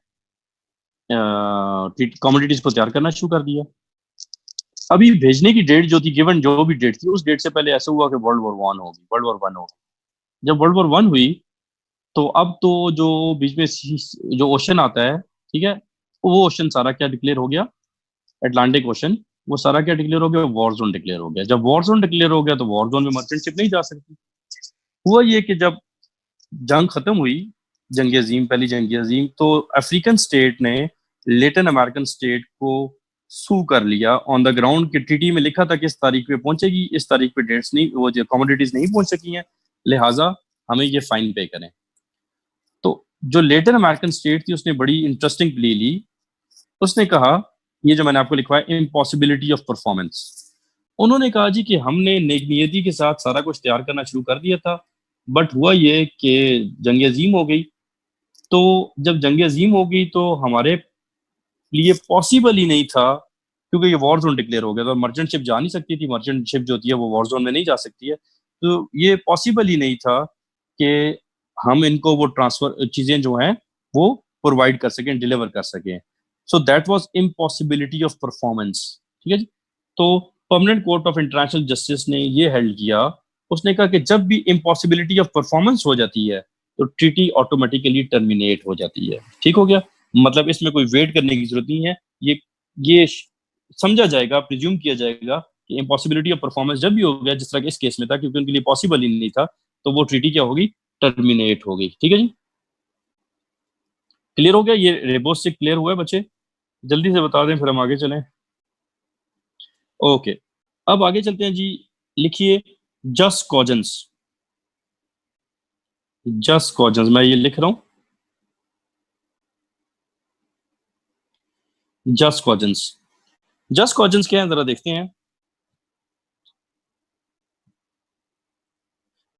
कमोडिटीज को तैयार करना शुरू कर दिया। अभी भेजने की डेट जो थी, गिवन जो भी डेट थी, उस डेट से पहले ऐसा हुआ कि वर्ल्ड वॉर वन होगी। जब वर्ल्ड वॉर वन हुई तो अब तो जो बीच में जो ओशन आता है, ठीक है, वो ओशन सारा क्या डिक्लेयर हो गया, अटलांटिक ओशन, वो सारा क्या डिक्लेयर हो गया, वॉर जोन डिक्लेयर हो गया। जब वॉर जोन डिक्लेयर हो गया तो वॉर जोन में मर्चेंट शिप नहीं जा सकती। हुआ ये कि जब जंग खत्म हुई, जंग अजीम, पहली जंग अजीम, तो अफ्रीकन स्टेट ने लेटिन अमेरिकन स्टेट को सू कर लिया ऑन द ग्राउंड कि ट्रीटी में लिखा था कि इस तारीख पे पहुंचेगी, इस तारीख पे डेट्स नहीं, वो जो कमोडिटीज नहीं पहुंच सकी हैं, लिहाजा हमें ये फाइन पे करें। तो जो लेटिन अमेरिकन स्टेट थी उसने बड़ी इंटरेस्टिंग प्ले ली। उसने कहा, ये जो मैंने आपको लिखवाया, इम्पॉसिबिलिटी ऑफ परफॉर्मेंस। उन्होंने कहा जी कि हमने नेक नियति के साथ सारा कुछ तैयार करना शुरू कर दिया था, बट हुआ ये कि जंग अजीम हो गई। तो जब जंग अजीम हो गई तो हमारे लिए पॉसिबल ही नहीं था, क्योंकि ये वॉर जोन डिक्लेयर हो गया था, मर्चेंट शिप जा नहीं सकती थी, मर्चेंट शिप जो होती है वो वॉर जोन में नहीं जा सकती है। तो ये पॉसिबल ही नहीं था कि हम इनको वो ट्रांसफर चीजें जो हैं वो प्रोवाइड कर सकें, डिलीवर कर सकें। So that was impossibility of performance, ठीक है जी। तो permanent court of international justice ने ये हेल्ड किया, उसने कहा कि जब भी इम्पॉसिबिलिटी ऑफ परफॉर्मेंस हो जाती है तो ट्रीटी ऑटोमेटिकली टर्मिनेट हो जाती है, ठीक हो गया। मतलब इसमें कोई वेट करने की जरूरत नहीं है। ये समझा जाएगा, प्रिज्यूम किया जाएगा कि इम्पॉसिबिलिटी ऑफ परफॉर्मेंस जब भी हो गया, जिस तरह के इस केस में था, क्योंकि उनके लिए पॉसिबल ही नहीं था, तो वो ट्रीटी क्या होगी, टर्मिनेट हो गई, ठीक है जी। क्लियर हो गया, ये रेबोस से क्लियर हुआ है बच्चे? जल्दी से बता दें फिर हम आगे चलें। ओके, अब आगे चलते हैं जी। लिखिए जस्ट कॉजेंस। जस्ट कॉजेंस मैं ये लिख रहा हूं, जस्ट कॉजेंस। जस्ट कॉजेंस क्या है जरा देखते हैं।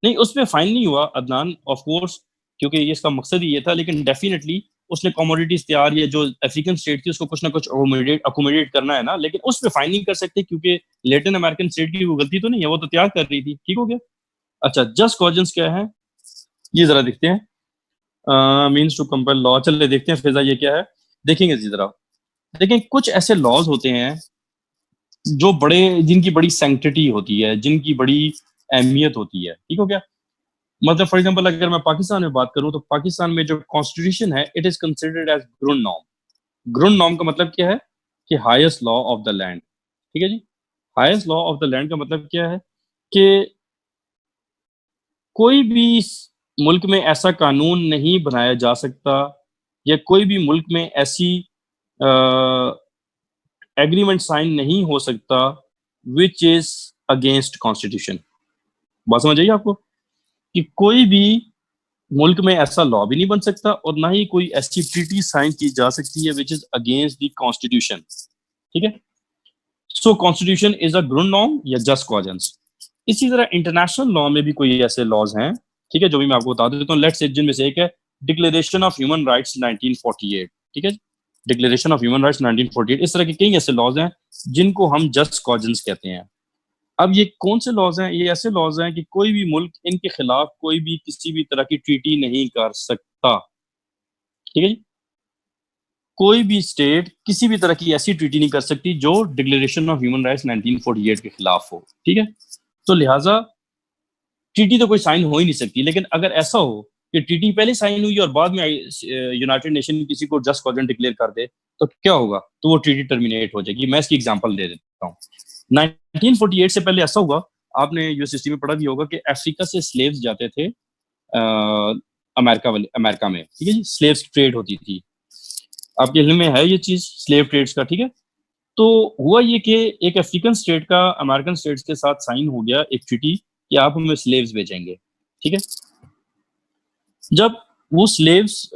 नहीं, उसमें फाइन नहीं हुआ अदनान, ऑफ कोर्स, क्योंकि ये इसका मकसद ही ये था, लेकिन डेफिनेटली उसने कमोडिटीज तैयार, या जो अफ्रीकन स्टेट थी उसको कुछ ना कुछ अकोमोडेट करना है ना, लेकिन उस पर फाइन नहीं कर सकते क्योंकि लेटिन अमेरिकन स्टेट की वो गलती तो नहीं है, वो तो तैयार कर रही थी, ठीक हो गया। अच्छा, जस्ट कॉजेंस क्या है ये जरा देखते हैं। मीन्स टू कंपेल लॉ, चलिए देखते हैं फिजा ये क्या है। देखेंगे जी जरा। देखें, कुछ ऐसे लॉज होते हैं जो बड़े, जिनकी बड़ी सैंक्टिटी होती है, जिनकी बड़ी अहमियत होती है, ठीक हो गया। मतलब फॉर एग्जांपल अगर मैं पाकिस्तान में बात करूं तो पाकिस्तान में जो कॉन्स्टिट्यूशन है, it is considered as grund norm. Grund norm का मतलब क्या है कि highest law of the land, ठीक है जी। Highest law of the land का मतलब क्या है कि कोई भी मुल्क में ऐसा कानून नहीं बनाया जा सकता, या कोई भी मुल्क में ऐसी एग्रीमेंट साइन नहीं हो सकता विच इज अगेंस्ट कॉन्स्टिट्यूशन। बात समझ आइए आपको, कि कोई भी मुल्क में ऐसा लॉ भी नहीं बन सकता और ना ही कोई ऐसी ट्रीटी साइन की जा सकती है which is against the constitution, ठीक है। सो कॉन्स्टिट्यूशन इज अ ग्रुन नॉर्म या जस्ट कॉजेंस। इसी तरह इंटरनेशनल लॉ में भी कोई ऐसे लॉज हैं, ठीक है, जो भी मैं आपको बता देता हूँ। लेट्स से जिनमें से एक है डिक्लेरेशन ऑफ ह्यूमन राइट्स 1948, ठीक है। डिक्लेरेशन ऑफ ह्यूमन राइट्स 1948, इस तरह के कई ऐसे लॉज हैं जिनको हम जस्ट कॉजेंस कहते हैं। अब ये कौन से लॉज हैं? ये ऐसे लॉज हैं कि कोई भी मुल्क इनके खिलाफ कोई भी किसी भी तरह की ट्रीटी नहीं कर सकता, ठीक है जी। कोई भी स्टेट किसी भी तरह की ऐसी ट्रीटी नहीं कर सकती जो डिक्लेरेशन ऑफ ह्यूमन राइट्स 1948 के खिलाफ हो, ठीक है। तो लिहाजा ट्रीटी तो कोई साइन हो ही नहीं सकती। लेकिन अगर ऐसा हो कि ट्रीटी पहले साइन हुई और बाद में यूनाइटेड नेशन किसी को जस्ट कॉजेंट डिक्लेयर कर दे, तो क्या होगा? तो वो ट्रीटी टर्मिनेट हो जाएगी। मैं इसकी एग्जांपल दे देता हूँ। 1948 से पहले ऐसा हुआ, आपने यूएस हिस्ट्री में पढ़ा भी होगा कि अफ्रीका से स्लेव्स जाते थे अमेरिका में, ठीक है जी। स्लेव्स ट्रेड होती थी, आपके इल्म में है ये चीज, स्लेव ट्रेड्स का, ठीक है। तो हुआ ये कि एक अफ्रीकन स्टेट का अमेरिकन स्टेट्स के साथ साइन हो गया एक ट्रीटी कि आप हमें स्लेव्स भेजेंगे, ठीक है। जब वो स्लेव्स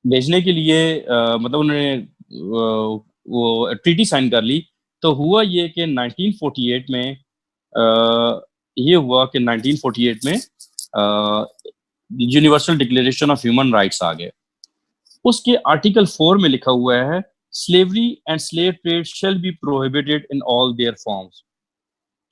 भेजने के लिए मतलब उन्होंने वो ट्रीटी साइन कर ली, तो हुआ ये कि 1948 में ये हुआ कि 1948 में universal declaration of human rights आ गए। उसके आर्टिकल 4 में लिखा हुआ है slavery and slave trade shall be prohibited in all their forms.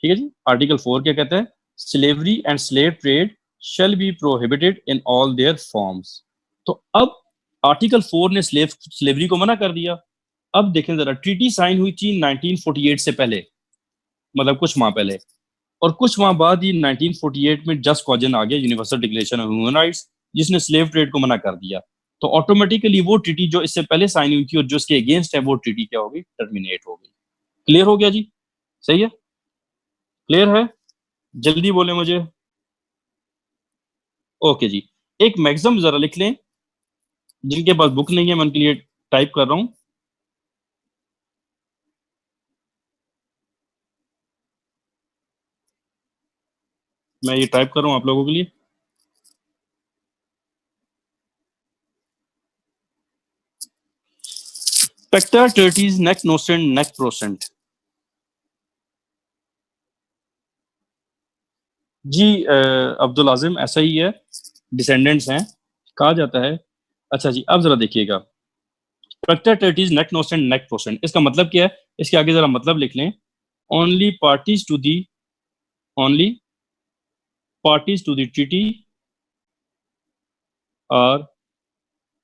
ठीक है जी, आर्टिकल 4 क्या कहता है? Slavery and slave trade shall be prohibited in all their forms. तो अब आर्टिकल 4 ने स्लेवरी को मना कर दिया। अब देखें जरा, ट्रीटी साइन हुई थी 1948 से पहले, मतलब कुछ माह पहले, और कुछ माह बाद ही 1948 में जस्ट कॉजन आ गया, universal declaration of human rights, जिसने स्लेव ट्रेड को मना कर दिया। तो ऑटोमेटिकली वो ट्रीटी जो इससे पहले साइन हुई थी और जो इसके अगेंस्ट है, वो ट्रीटी क्या होगी? टर्मिनेट हो गई। क्लियर हो गया जी? सही है? क्लियर है? जल्दी बोले मुझे। ओके जी, एक मैक्सिमम जरा लिख लें, जिनके पास बुक नहीं है मैं उनके लिए टाइप कर रहा हूं। मैं ये टाइप कर रहा हूं आप लोगों के लिए। पेक्टा टर्टीज नेक नोसेंट नेक प्रोसेंट। जी अब्दुल आजिम, ऐसा ही है, डिसेंडेंट्स हैं कहा जाता है। अच्छा जी, अब जरा देखिएगा, पेक्टा टर्टीज नेक नोसेंट नेक प्रोसेंट, इसका मतलब क्या है? इसके आगे जरा मतलब लिख लें। Only parties to the only parties to the treaty are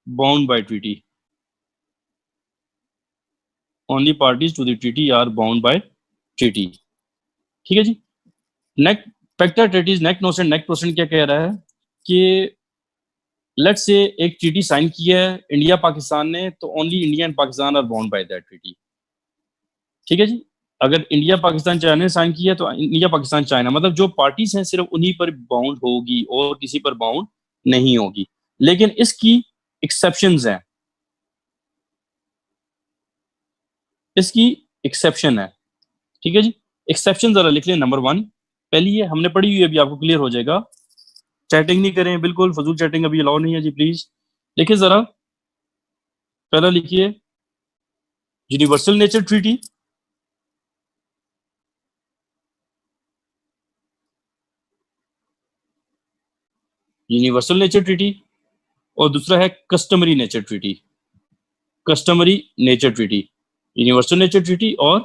bound by treaty. Only parties to the treaty are bound by treaty. ठीक है जी। नेक पेक्टा ट्रीटीज नेक नोसेंट नेक प्रोसेंट क्या कह रहा है कि लेट्स से एक ट्रीटी साइन की है इंडिया पाकिस्तान ने, तो only India and Pakistan are bound by that treaty. ठीक है जी। अगर इंडिया पाकिस्तान चाइना ने साइन किया तो इंडिया पाकिस्तान चाइना, मतलब जो पार्टीज हैं सिर्फ उन्हीं पर बाउंड होगी और किसी पर बाउंड नहीं होगी। लेकिन इसकी एक्सेप्शंस हैं, इसकी एक्सेप्शन है। ठीक है जी। एक्सेप्शन जरा लिख लें। नंबर 1, पहली ये हमने पढ़ी हुई, अभी आपको क्लियर हो जाएगा। चैटिंग नहीं करें, बिल्कुल फजूल चैटिंग अभी अलाउ नहीं है जी, प्लीज। देखिए जरा, पहला लिखिए universal nature treaty. Universal nature treaty, और दूसरा है customary nature treaty. Customary nature treaty, universal nature treaty और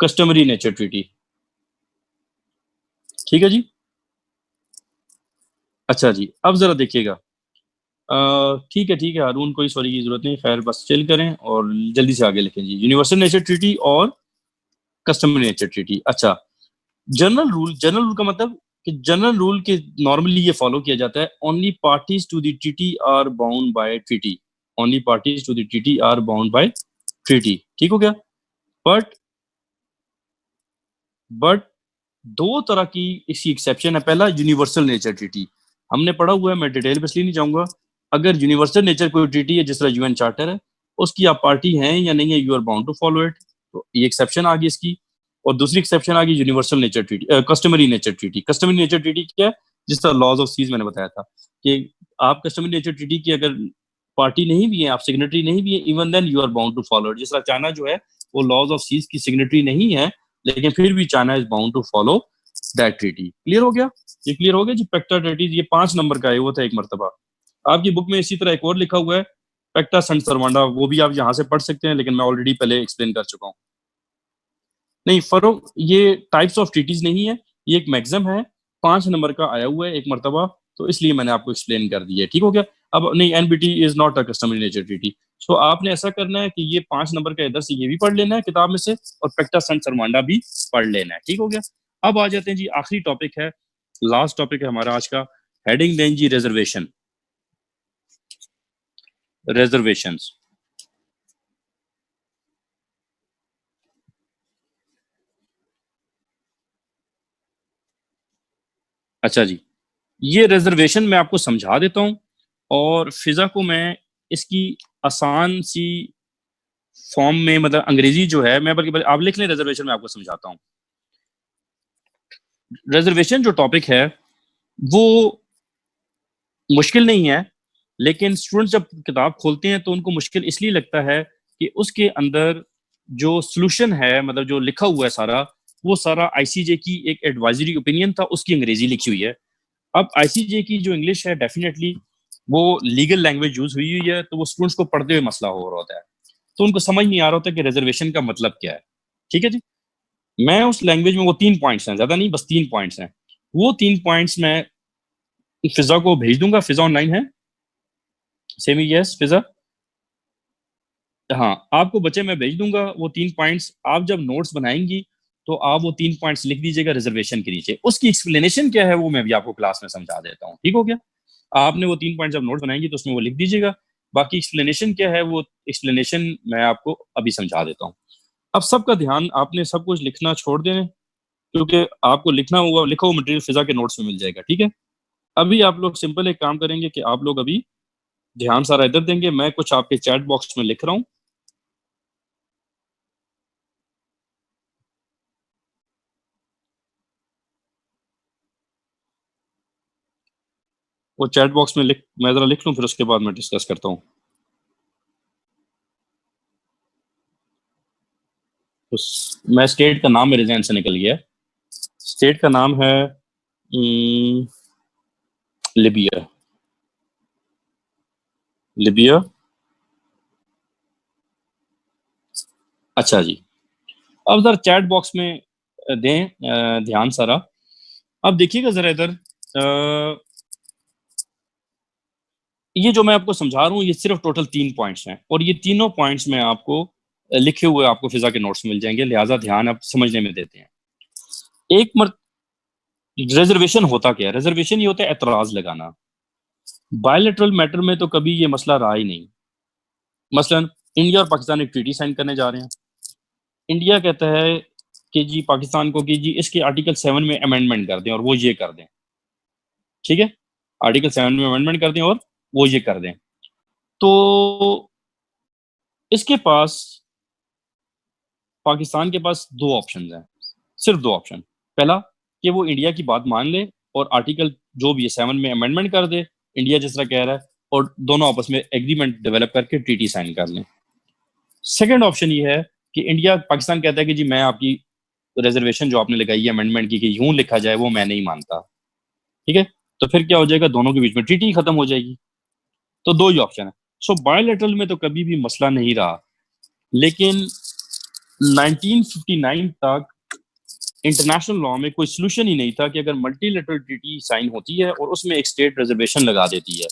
कस्टमरी नेचर ट्रीटी। ठीक है जी। अच्छा जी, अब जरा देखिएगा, ठीक है हारून, कोई सॉरी की जरूरत नहीं, खैर बस चिल करें और जल्दी से आगे लिखें जी। यूनिवर्सल नेचर ट्रीटी और कस्टमरी नेचर ट्रीटी। अच्छा, जनरल रूल का मतलब कि जनरल रूल के नॉर्मली ये फॉलो किया जाता है, only parties to the treaty are bound by treaty. Only parties to the treaty are bound by treaty. ठीक हो गया। बट बट दो तरह की इसकी एक्सेप्शन है। पहला, यूनिवर्सल नेचर ट्रीटी हमने पढ़ा हुआ है, मैं डिटेल में इसलिए नहीं जाऊंगा। अगर यूनिवर्सल नेचर कोई ट्रीटी है, जिस तरह यूएन चार्टर है, उसकी आप पार्टी हैं या नहीं है, you are bound to follow it. तो ये एक्सेप्शन आ गई इसकी। और दूसरी एक्सेप्शन आ गई universal nature treaty, customary nature treaty. Customary nature treaty क्या है? जिस तरह लॉज ऑफ सीज मैंने बताया था कि आप कस्टमरी नेचर ट्रीटी की अगर पार्टी नहीं भी है, आप सिग्नेटरी नहीं भी है, even then you are bound to follow it. जिस तरह चाइना जो है वो लॉज ऑफ सीज की सिग्नेटरी नहीं है, लेकिन फिर भी China is bound to follow that treaty. Clear हो गया? ये क्लियर हो गया जी। पेक्टा ट्रीटी ये 5 नंबर का है, वो था एक मरतबा। आपकी बुक में इसी तरह एक और लिखा हुआ है पेक्टा सन सरवांडा, वो भी आप यहाँ से पढ़ सकते हैं, लेकिन मैं ऑलरेडी पहले एक्सप्लेन कर चुका हूँ। नहीं फर्क, ये टाइप्स ऑफ ट्रीटीज नहीं है, ये एक मैक्सिम है, 5 नंबर का आया हुआ है एक मरतबा, तो इसलिए मैंने आपको एक्सप्लेन कर दिया। ठीक हो गया? अब नहीं, NBT is not a customary nature treaty. So आपने ऐसा करना है कि ये 5 नंबर का इधर से ये भी पढ़ लेना है किताब में से, और पेक्टा सन सरवांडा भी पढ़ लेना है। ठीक हो गया? अब आ जाते हैं जी, आखिरी टॉपिक है, लास्ट टॉपिक है हमारा आज का। हेडिंग दें जी, रिजर्वेशन। रिजर्वेशंस। अच्छा जी, ये रिजर्वेशन मैं आपको समझा देता हूँ, और फिजा को मैं इसकी आसान सी फॉर्म में, मतलब अंग्रेजी जो है, मैं बल्कि आप लिख लें रिजर्वेशन, मैं आपको समझाता हूँ। रिजर्वेशन जो टॉपिक है वो मुश्किल नहीं है, लेकिन स्टूडेंट जब किताब खोलते हैं तो उनको मुश्किल इसलिए लगता है कि उसके अंदर जो सोल्यूशन है, मतलब जो लिखा हुआ है सारा, वो सारा आईसीजे की एक एडवाइजरी ओपिनियन था, उसकी अंग्रेजी लिखी हुई है। अब आईसीजे की जो इंग्लिश है डेफिनेटली वो लीगल लैंग्वेज यूज हुई हुई है, तो वो स्टूडेंट्स को पढ़ते हुए मसला हो रहा होता है, तो उनको समझ नहीं आ रहा होता कि रिजर्वेशन का मतलब क्या है। ठीक है जी। मैं उस लैंग्वेज में, वो 3 पॉइंट्स हैं, ज्यादा नहीं, बस 3 पॉइंट्स हैं, वो 3 पॉइंट्स मैं फिजा को भेज दूंगा। फिजा ऑनलाइन है? सेमी यस फिजा। हाँ, आपको बच्चे मैं भेज दूंगा वो 3 पॉइंट्स। आप जब नोट्स बनाएंगी तो आप वो 3 पॉइंट्स लिख दीजिएगा रिजर्वेशन के नीचे। उसकी एक्सप्लेनेशन क्या है वो मैं भी आपको क्लास में समझा देता हूँ, ठीक हो गया? आपने वो 3 पॉइंट जब नोट बनाएंगी तो उसमें वो लिख दीजिएगा। बाकी एक्सप्लेनेशन क्या है वो एक्सप्लेनेशन मैं आपको अभी समझा देता हूँ। अब सबका ध्यान, आपने सब कुछ लिखना छोड़ देना, क्योंकि आपको लिखना हुआ लिखा हुआ मटेरियल फिजा के नोट्स में मिल जाएगा, ठीक है? अभी आप लोग सिंपल एक काम करेंगे कि आप लोग अभी ध्यान सारा इधर देंगे। मैं कुछ आपके चैट बॉक्स में लिख रहा हूँ, वो चैट बॉक्स में मैं जरा लिख लूँ, फिर उसके बाद मैं डिस्कस करता हूँ। मैं स्टेट का नाम मेरे जहन से निकल गया। स्टेट का नाम है लिबिया। लिबिया। अच्छा जी। अब जरा चैट बॉक्स में दें ध्यान सारा। अब देखिएगा जरा इधर, ये जो मैं आपको समझा रहा हूँ ये सिर्फ टोटल 3 पॉइंट्स हैं, और ये तीनों पॉइंट्स में आपको लिखे हुए आपको फिजा के नोट्स मिल जाएंगे, लिहाजा ध्यान आप समझने में देते हैं। एक मर रिजर्वेशन होता क्या है? रिजर्वेशन ये होता है एतराज लगाना। बायलैटरल मैटर में तो कभी ये मसला रहा ही नहीं। मसलन इंडिया और पाकिस्तान एक ट्रीटी साइन करने जा रहे हैं। इंडिया कहता है कि जी पाकिस्तान को कि जी इसके आर्टिकल 7 में अमेंडमेंट कर दें और वो ये कर दें, ठीक है? आर्टिकल 7 में अमेंडमेंट कर दें और वो ये कर दें। तो इसके पास, पाकिस्तान के पास दो ऑप्शन हैं, सिर्फ दो ऑप्शन। पहला कि वो इंडिया की बात मान ले और आर्टिकल जो भी है 7 में अमेंडमेंट कर दे, इंडिया जिस तरह कह रहा है, और दोनों आपस में एग्रीमेंट डेवलप करके ट्रीटी साइन कर लें। सेकंड ऑप्शन ये है कि इंडिया, पाकिस्तान कहता है कि जी मैं आपकी रिजर्वेशन जो आपने लगाई है अमेंडमेंट की कि यूं लिखा जाए वो मैं नहीं मानता, ठीक है? तो फिर क्या हो जाएगा, दोनों के बीच में ट्रीटी खत्म हो जाएगी। तो दो ही ऑप्शन है। सो बायलैटरल में तो कभी भी मसला नहीं रहा, लेकिन 1959 तक इंटरनेशनल लॉ में कोई सोल्यूशन ही नहीं था कि अगर मल्टीलेटरल ट्रीटी साइन होती है और उसमें एक स्टेट रिजर्वेशन लगा देती है,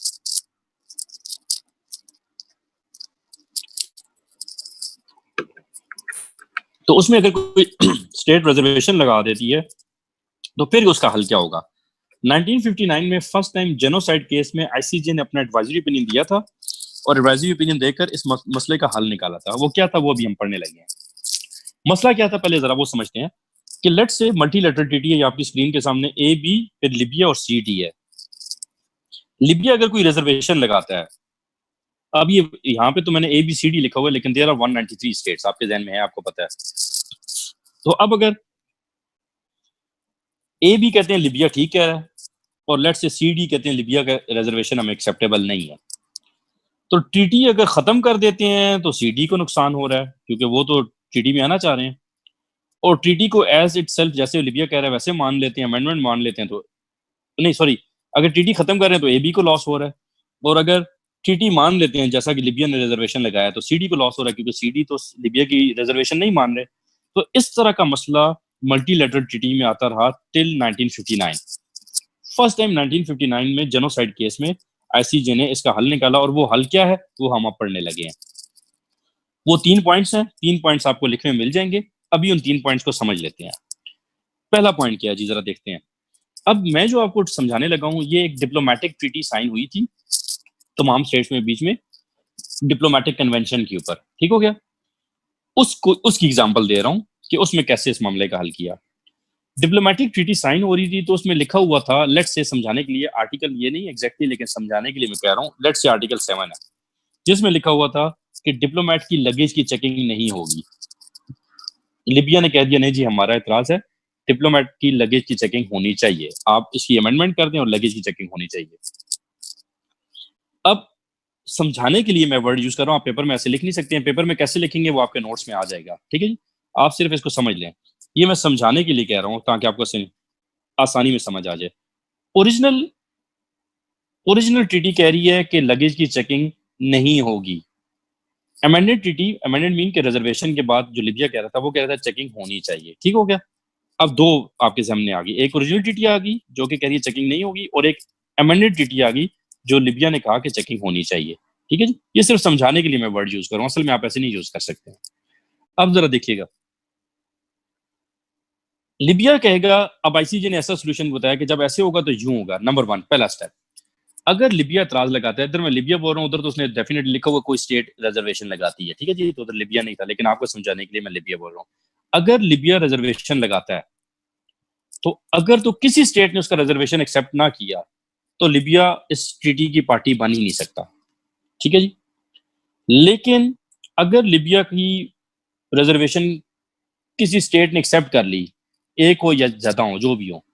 तो उसमें अगर कोई स्टेट रिजर्वेशन लगा देती है तो फिर उसका हल क्या होगा? 1959 में फर्स्ट टाइम जेनोसाइड केस में आईसीजे ने अपना एडवाइजरी ओपिनियन दिया था, और एडवाइजरी ओपिनियन देकर इस मसले का हल निकाला था। वो क्या था वो भी हम पढ़ने लगे हैं। मसला क्या था पहले जरा वो समझते हैं। कि लेट से मल्टीलेटरल ट्रीटी है, आपकी स्क्रीन के सामने ए बी फिर लिबिया और सी डी है। लिबिया अगर कोई रिजर्वेशन लगाता है, अब ये यहाँ पे तो मैंने ए बी सी डी लिखा हुआ है, लेकिन देयर आर 193 स्टेट्स, आपके जहन में है, आपको पता है। तो अब अगर ए बी कहते हैं लिबिया ठीक कह रहा है, और लेट से सी डी कहते हैं लिबिया का रिजर्वेशन हमें एक्सेप्टेबल नहीं है, तो टीटी अगर खत्म कर देते हैं तो सीडी को नुकसान हो रहा है, क्योंकि वो तो टीटी में आना चाह रहे हैं। और टीटी को एज इट सेल्फ, जैसे लिबिया कह रहा है वैसे मान लेते हैं, अमेंडमेंट मान लेते हैं, तो नहीं सॉरी, अगर टीटी खत्म कर रहे हैं तो ए बी को लॉस हो रहा है, और अगर टीटी मान लेते हैं जैसा कि लिबिया ने रिजर्वेशन लगाया तो सीडी को लॉस हो रहा है, क्योंकि सीडी तो लिबिया की रिजर्वेशन नहीं मान रहे। तो इस तरह का मसला मल्टीलेटरल ट्रीटी में आता रहा टिल 1959। फर्स्ट टाइम 1959 में जेनोसाइड केस में आईसीजे ने इसका हल निकाला, और वो हल क्या है वो हम अब पढ़ने लगे हैं। वो 3 पॉइंट्स हैं, 3 पॉइंट्स आपको लिखने में मिल जाएंगे। अभी उन 3 पॉइंट्स को समझ लेते हैं। पहला पॉइंट क्या है जी, जरा देखते हैं। अब मैं जो आपको समझाने लगा हूं, ये एक डिप्लोमेटिक ट्रीटी साइन हुई थी तमाम स्टेट्स में बीच में, डिप्लोमेटिक कन्वेंशन के ऊपर, ठीक हो गया? उसको उसकी एग्जांपल दे रहा हूं कि उसमें कैसे इस मामले का हल किया। डिप्लोमेटिक ट्रीटी साइन हो रही थी तो उसमें लिखा हुआ था, लेट से समझाने के लिए, आर्टिकल ये नहीं एग्जैक्टली लेकिन समझाने के लिए मैं कह रहा हूँ, लेट से आर्टिकल 7 है, जिसमें लिखा हुआ था कि डिप्लोमेट की लगेज की चेकिंग नहीं होगी। लिबिया ने कह दिया नहीं जी हमारा एतराज है, डिप्लोमेट की लगेज की चेकिंग होनी चाहिए, आप इसकी अमेंडमेंट कर दें और लगेज की चेकिंग होनी चाहिए। अब समझाने के लिए मैं वर्ड यूज कर रहा हूँ, आप पेपर में ऐसे लिख नहीं सकते हैं, पेपर में कैसे लिखेंगे वो आपके नोट्स में आ जाएगा, ठीक है जी? आप सिर्फ इसको समझ लें, ये मैं समझाने के लिए कह रहा हूँ ताकि आपको आसानी में समझ आ जाए। ओरिजिनल ओरिजिनल ट्रीटी कह रही है कि लगेज की चेकिंग नहीं होगी। अमेंडेड ट्रीटी, अमेंडेड मीन के रिजर्वेशन के बाद जो लिबिया कह रहा था वो कह रहा था चेकिंग होनी चाहिए। ठीक हो गया। अब दो आपके सामने आ गई, एक ओरिजिनल ट्रीटी आ गई जो कि कह रही है चेकिंग नहीं होगी, और एक अमेंडेड ट्रीटी आ गई जो लिबिया ने कहा कि चेकिंग होनी चाहिए। ठीक है जी, ये सिर्फ समझाने के लिए मैं वर्ड यूज कर रहा हूँ, असल में आप ऐसे नहीं यूज कर सकते। अब जरा देखिएगा, लिबिया कहेगा, अब आईसीजे ने ऐसा सोल्यूशन बताया कि जब ऐसे होगा तो यूं होगा। नंबर वन, पहला स्टेप, अगर लिबिया एतराज लगाता है, इधर मैं लिबिया बोल रहा हूँ, उधर तो उसने डेफिनेटली लिखा हुआ कोई स्टेट रिजर्वेशन लगाती है। ठीक है जी, तो उधर लिबिया नहीं था, लेकिन आपको समझाने के लिए मैं लिबिया बोल रहा हूँ। अगर लिबिया रिजर्वेशन लगाता है तो अगर तो किसी स्टेट ने उसका रिजर्वेशन एक्सेप्ट ना किया तो लिबिया इस ट्रीटी की पार्टी बन ही नहीं सकता। ठीक है जी। लेकिन अगर लिबिया की रिजर्वेशन किसी स्टेट ने एक्सेप्ट कर ली, एक हो या ज्यादा हो, जो भी हो,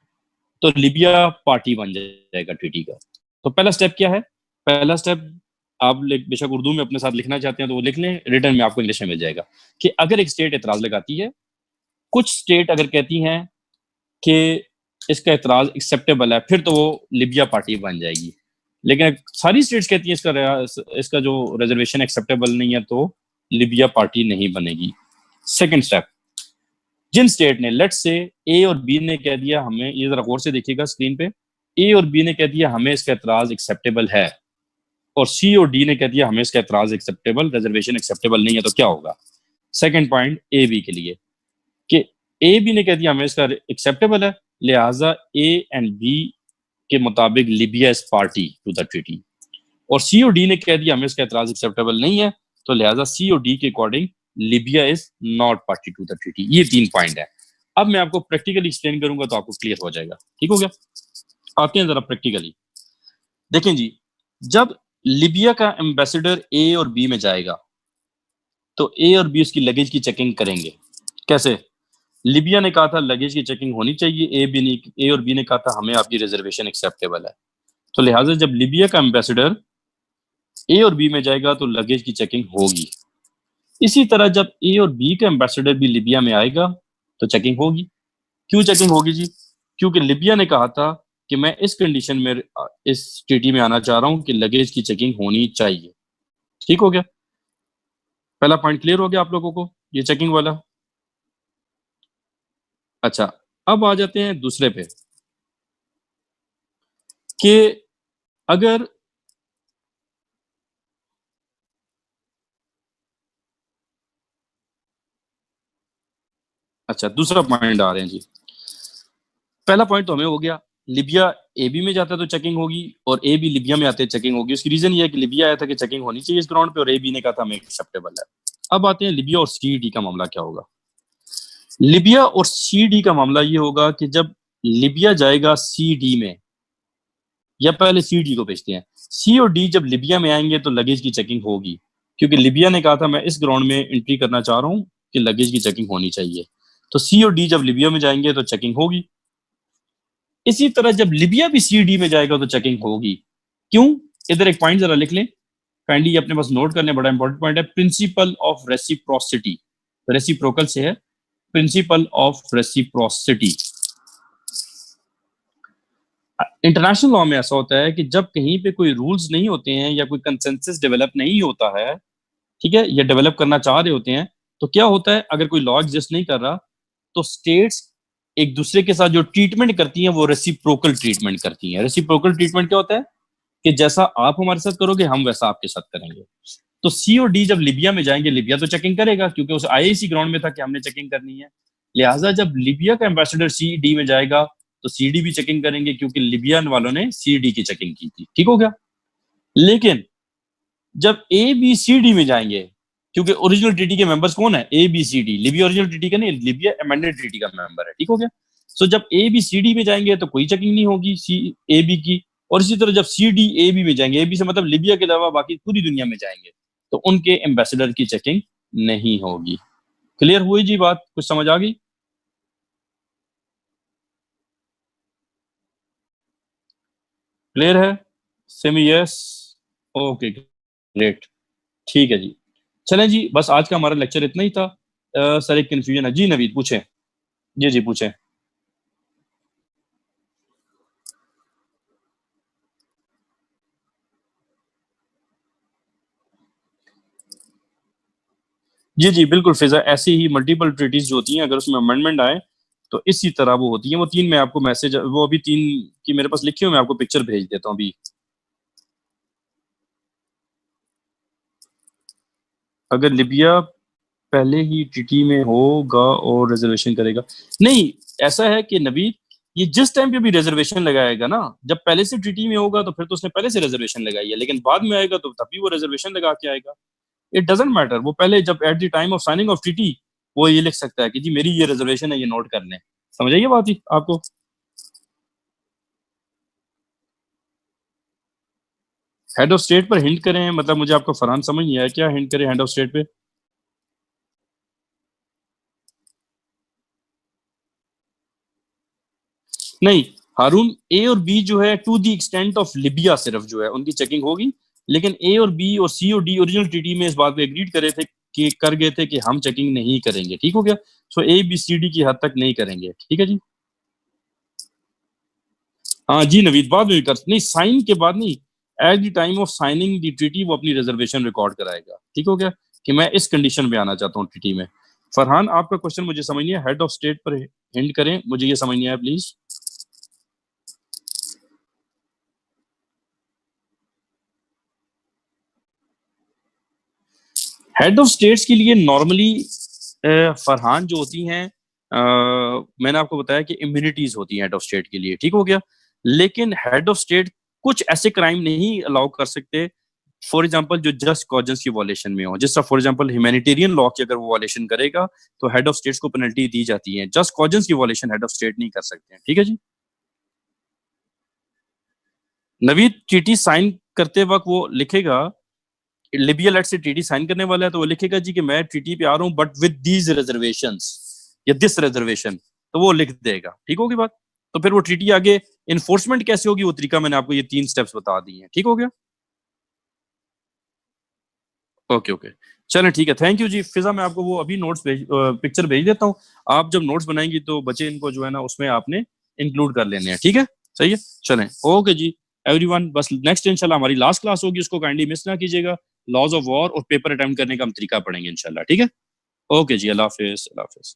तो लिबिया पार्टी बन जाएगा ट्रीटी का। तो पहला स्टेप क्या है? पहला स्टेप, आप बेशक उर्दू में अपने साथ लिखना चाहते हैं तो वो लिख लें, रिटर्न में आपको इंग्लिश में मिल जाएगा कि अगर एक स्टेट एतराज लगाती है, कुछ स्टेट अगर कहती हैं कि इसका एतराज एक्सेप्टेबल है, फिर तो वो लिबिया पार्टी बन जाएगी। लेकिन सारी स्टेट्स कहती हैं इसका जो रिजर्वेशन एक्सेप्टेबल नहीं है, तो लिबिया पार्टी नहीं बनेगी। सेकंड स्टेप, जिन स्टेट ने, लेट्स से ए और बी ने कह दिया हमें, ये जरा गौर से देखिएगा स्क्रीन पे, ए और बी ने कह दिया हमें इसका एतराज एक्सेप्टेबल है, और सी और डी ने कह दिया हमें इसका एतराज एक्सेप्टेबल, रिजर्वेशन एक्सेप्टेबल नहीं है, तो क्या होगा? सेकंड पॉइंट ए बी के लिए, कि ए बी ने कह दिया हमें इसका एक्सेप्टेबल है, लिहाजा ए एंड बी के मुताबिक Libya is party to the treaty, और सी और डी ने कह दिया हमें इसका एतराज एक्सेप्टेबल नहीं है, तो लिहाजा सी और डी के according Libya is not party to the treaty. ये 3 पॉइंट है। अब मैं आपको प्रैक्टिकली एक्सप्लेन करूंगा तो आपको क्लियर हो जाएगा। ठीक हो गया? आते हैं जरा प्रैक्टिकली। देखें जी, जब लिबिया का एम्बेसडर ए और बी में जाएगा तो ए और बी उसकी लगेज की चेकिंग करेंगे। कैसे? लिबिया ने कहा था लगेज की चेकिंग होनी चाहिए, ए और बी ने कहा था हमें आपकी रिजर्वेशन एक्सेप्टेबल है। तो लिहाजा जब लिबिया का एम्बेसडर ए और बी में जाएगा तो लगेज की चेकिंग होगी। इसी तरह जब ए और बी का एम्बेसडर भी लिबिया में आएगा तो चेकिंग होगी। क्यों चेकिंग होगी जी? क्योंकि लिबिया ने कहा था कि मैं इस कंडीशन में इस ट्रीटी में आना चाह रहा हूं कि लगेज की चेकिंग होनी चाहिए। ठीक हो गया? पहला पॉइंट क्लियर हो गया आप लोगों को, ये चेकिंग वाला? अच्छा, अब आ जाते हैं दूसरे पे, कि अगर अच्छा दूसरा पॉइंट आ रहे हैं जी। पहला पॉइंट तो हमें हो गया, लिबिया ए बी में जाता है तो चेकिंग होगी, और ए बी लिबिया में आते हैं चेकिंग होगी। उसकी रीजन ये है कि लिबिया आया था कि चेकिंग होनी चाहिए इस ग्राउंड पे, और ए बी ने कहा था हमें एक्सेप्टेबल है। अब आते हैं लिबिया और सी डी का मामला क्या होगा। लिबिया और सी डी का मामला ये होगा कि जब लिबिया जाएगा सी डी में, या पहले सी डी को भेजते हैं, सी और डी जब लिबिया में आएंगे तो लगेज की चेकिंग होगी, क्योंकि लिबिया ने कहा था मैं इस ग्राउंड में एंट्री करना चाह रहा हूँ कि लगेज की चेकिंग होनी चाहिए। तो सी और डी जब लिबिया में जाएंगे तो चेकिंग होगी। इसी तरह जब लिबिया भी सी डी में जाएगा तो चेकिंग होगी। क्यों? इधर एक पॉइंट जरा लिख लें, काइंडली अपने पास नोट कर लें, बड़ा इंपॉर्टेंट पॉइंट है, प्रिंसिपल ऑफ रेसिप्रोसिटी। रेसिप्रोकल से है, principle of reciprocity. International law में ऐसा होता है कि जब कहीं पे कोई रूल्स नहीं होते हैं या कोई कंसेंसस डेवलप नहीं होता है, ठीक है, या डेवलप करना चाह रहे होते हैं, तो क्या होता है, अगर कोई लॉ एग्जिस्ट नहीं कर रहा तो स्टेट्स एक दूसरे के साथ जो ट्रीटमेंट करती हैं वो रेसिप्रोकल ट्रीटमेंट करती हैं। रेसिप्रोकल ट्रीटमेंट क्या होता है कि जैसा आप हमारे साथ करोगे हम वैसा आपके साथ करेंगे। तो सी और डी जब लिबिया में जाएंगे, लिबिया तो चेकिंग करेगा क्योंकि उस आए इसी ग्राउंड में था कि हमने चेकिंग करनी है। लिहाजा जब लिबिया का एम्बेसडर सी डी में जाएगा तो सी डी भी चेकिंग करेंगे, क्योंकि लिबिया वालों ने सी डी की चेकिंग की थी। ठीक हो गया? लेकिन जब ए बी सी डी में जाएंगे, क्योंकि ओरिजिनल ट्रीटी के मेंबर्स कौन है? A B C D. Libya original treaty का नहीं, लिबिया अमेंडेड ट्रीटी का मेंबर है। ठीक हो गया? सो जब ए बी सी डी में जाएंगे तो कोई चेकिंग नहीं होगी सी ए बी की, और इसी तरह जब सी डी ए बी में जाएंगे, ए बी से मतलब लिबिया के अलावा बाकी पूरी दुनिया में जाएंगे, तो उनके एम्बेसडर की चेकिंग नहीं होगी। क्लियर हुई जी बात? कुछ समझ आ गई? क्लियर है? Semi yes? ओके ग्रेट, ठीक है जी। चलें जी, बस आज का हमारा लेक्चर इतना ही था। सर एक कंफ्यूजन है जी, नवीद पूछें। जी जी पूछें। जी जी बिल्कुल फिजा, ऐसी ही मल्टीपल ट्रीटीज जो होती हैं अगर उसमें अमेंडमेंट आए तो इसी तरह वो होती हैं। वो तीन मैं आपको मैसेज, वो अभी तीन की मेरे पास लिखी हुई, मैं आपको पिक्चर भेज देता हूँ अभी। अगर लिबिया पहले ही टीटी में होगा और रिजर्वेशन करेगा, नहीं, ऐसा है कि नबी, ये जिस टाइम पे भी रिजर्वेशन लगाएगा ना, जब पहले से टीटी में होगा तो फिर तो उसने पहले से रिजर्वेशन लगाई है, लेकिन बाद में आएगा तो तभी वो रिजर्वेशन लगा के आएगा। इट डजेंट मैटर, वो पहले जब at the time of signing off TT वो ये लिख सकता है कि जी मेरी ये रिजर्वेशन है, ये नोट कर लें। समझ आइए बात ही आपको। हेड ऑफ स्टेट पर हिंट करें, मतलब मुझे आपको फरहान समझ नहीं आया, क्या हिंट करें हेड ऑफ स्टेट पे? नहीं, हारून, ए और बी जो है to the extent of Libya सिर्फ जो है उनकी चेकिंग होगी, लेकिन ए और बी और सी और डी ओरिजिनल टीटी में इस बात पे एग्रीड करे थे कि कर गए थे कि हम चेकिंग नहीं करेंगे, ठीक हो गया। सो ए बी सी डी की हद तक नहीं करेंगे, ठीक है जी। हाँ जी नवीद, बाद में भी कर, नहीं साइन के बाद नहीं, at the time of signing the treaty वो अपनी रिजर्वेशन रिकॉर्ड कराएगा, ठीक हो गया, कि मैं इस कंडीशन पे आना चाहता हूँ ट्रीटी में। फरहान आपका क्वेश्चन मुझे समझ नहीं है, हेड ऑफ स्टेट पर हिंट करें, मुझे ये समझ नहीं आया प्लीज। हेड ऑफ स्टेट्स के लिए नॉर्मली फरहान जो होती हैं, मैंने आपको बताया कि इम्यूनिटीज होती हैं हेड ऑफ स्टेट के लिए, ठीक हो गया। लेकिन हेड ऑफ स्टेट कुछ ऐसे क्राइम नहीं अलाउ कर सकते, फॉर एग्जाम्पल जो जस्ट कॉजेंस की वॉलेशन में हो, जिस तरह फॉर एग्जाम्पल ह्यूमैनिटेरियन लॉ की अगर वो वॉलेशन करेगा तो हेड ऑफ स्टेट्स को पेनल्टी दी जाती है, जस्ट कॉजेंस की वॉलेशन हेड ऑफ स्टेट नहीं कर सकते हैं, ठीक है जी। नवीद टीटी साइन करते वक्त वो लिखेगा, लिबिया लेट से ट्रीटी साइन करने वाला है तो वो लिखेगा जी कि मैं ट्रीटी पे आ रहा हूँ बट विद दीज रिजर्वेशंस या दिस रिजर्वेशन, तो वो लिख देगा, ठीक होगी बात। तो फिर वो ट्रीटी आगे इन्फोर्समेंट कैसे होगी, वो तरीका मैंने आपको ये तीन स्टेप्स बता दिए हैं, ठीक हो गया। ओके ओके, चलें ठीक है, थैंक यू जी। फिजा मैं आपको वो अभी नोट्स भेज, पिक्चर भेज देता हूँ। आप जब नोट्स बनाएंगी तो बच्चे इनको जो है ना उसमें आपने इंक्लूड कर लेने हैं, ठीक है। सही है, चलें, ओके जी एवरीवन। बस नेक्स्ट इंशाल्लाह हमारी लास्ट क्लास होगी, उसको काइंडली मिस ना कीजिएगा। लॉज ऑफ वॉर और पेपर अटेम्प्ट करने का हम तरीका पढ़ेंगे इंशाल्लाह, ठीक है। ओके जी, अल्लाह हाफिज, अल्लाह हाफिज।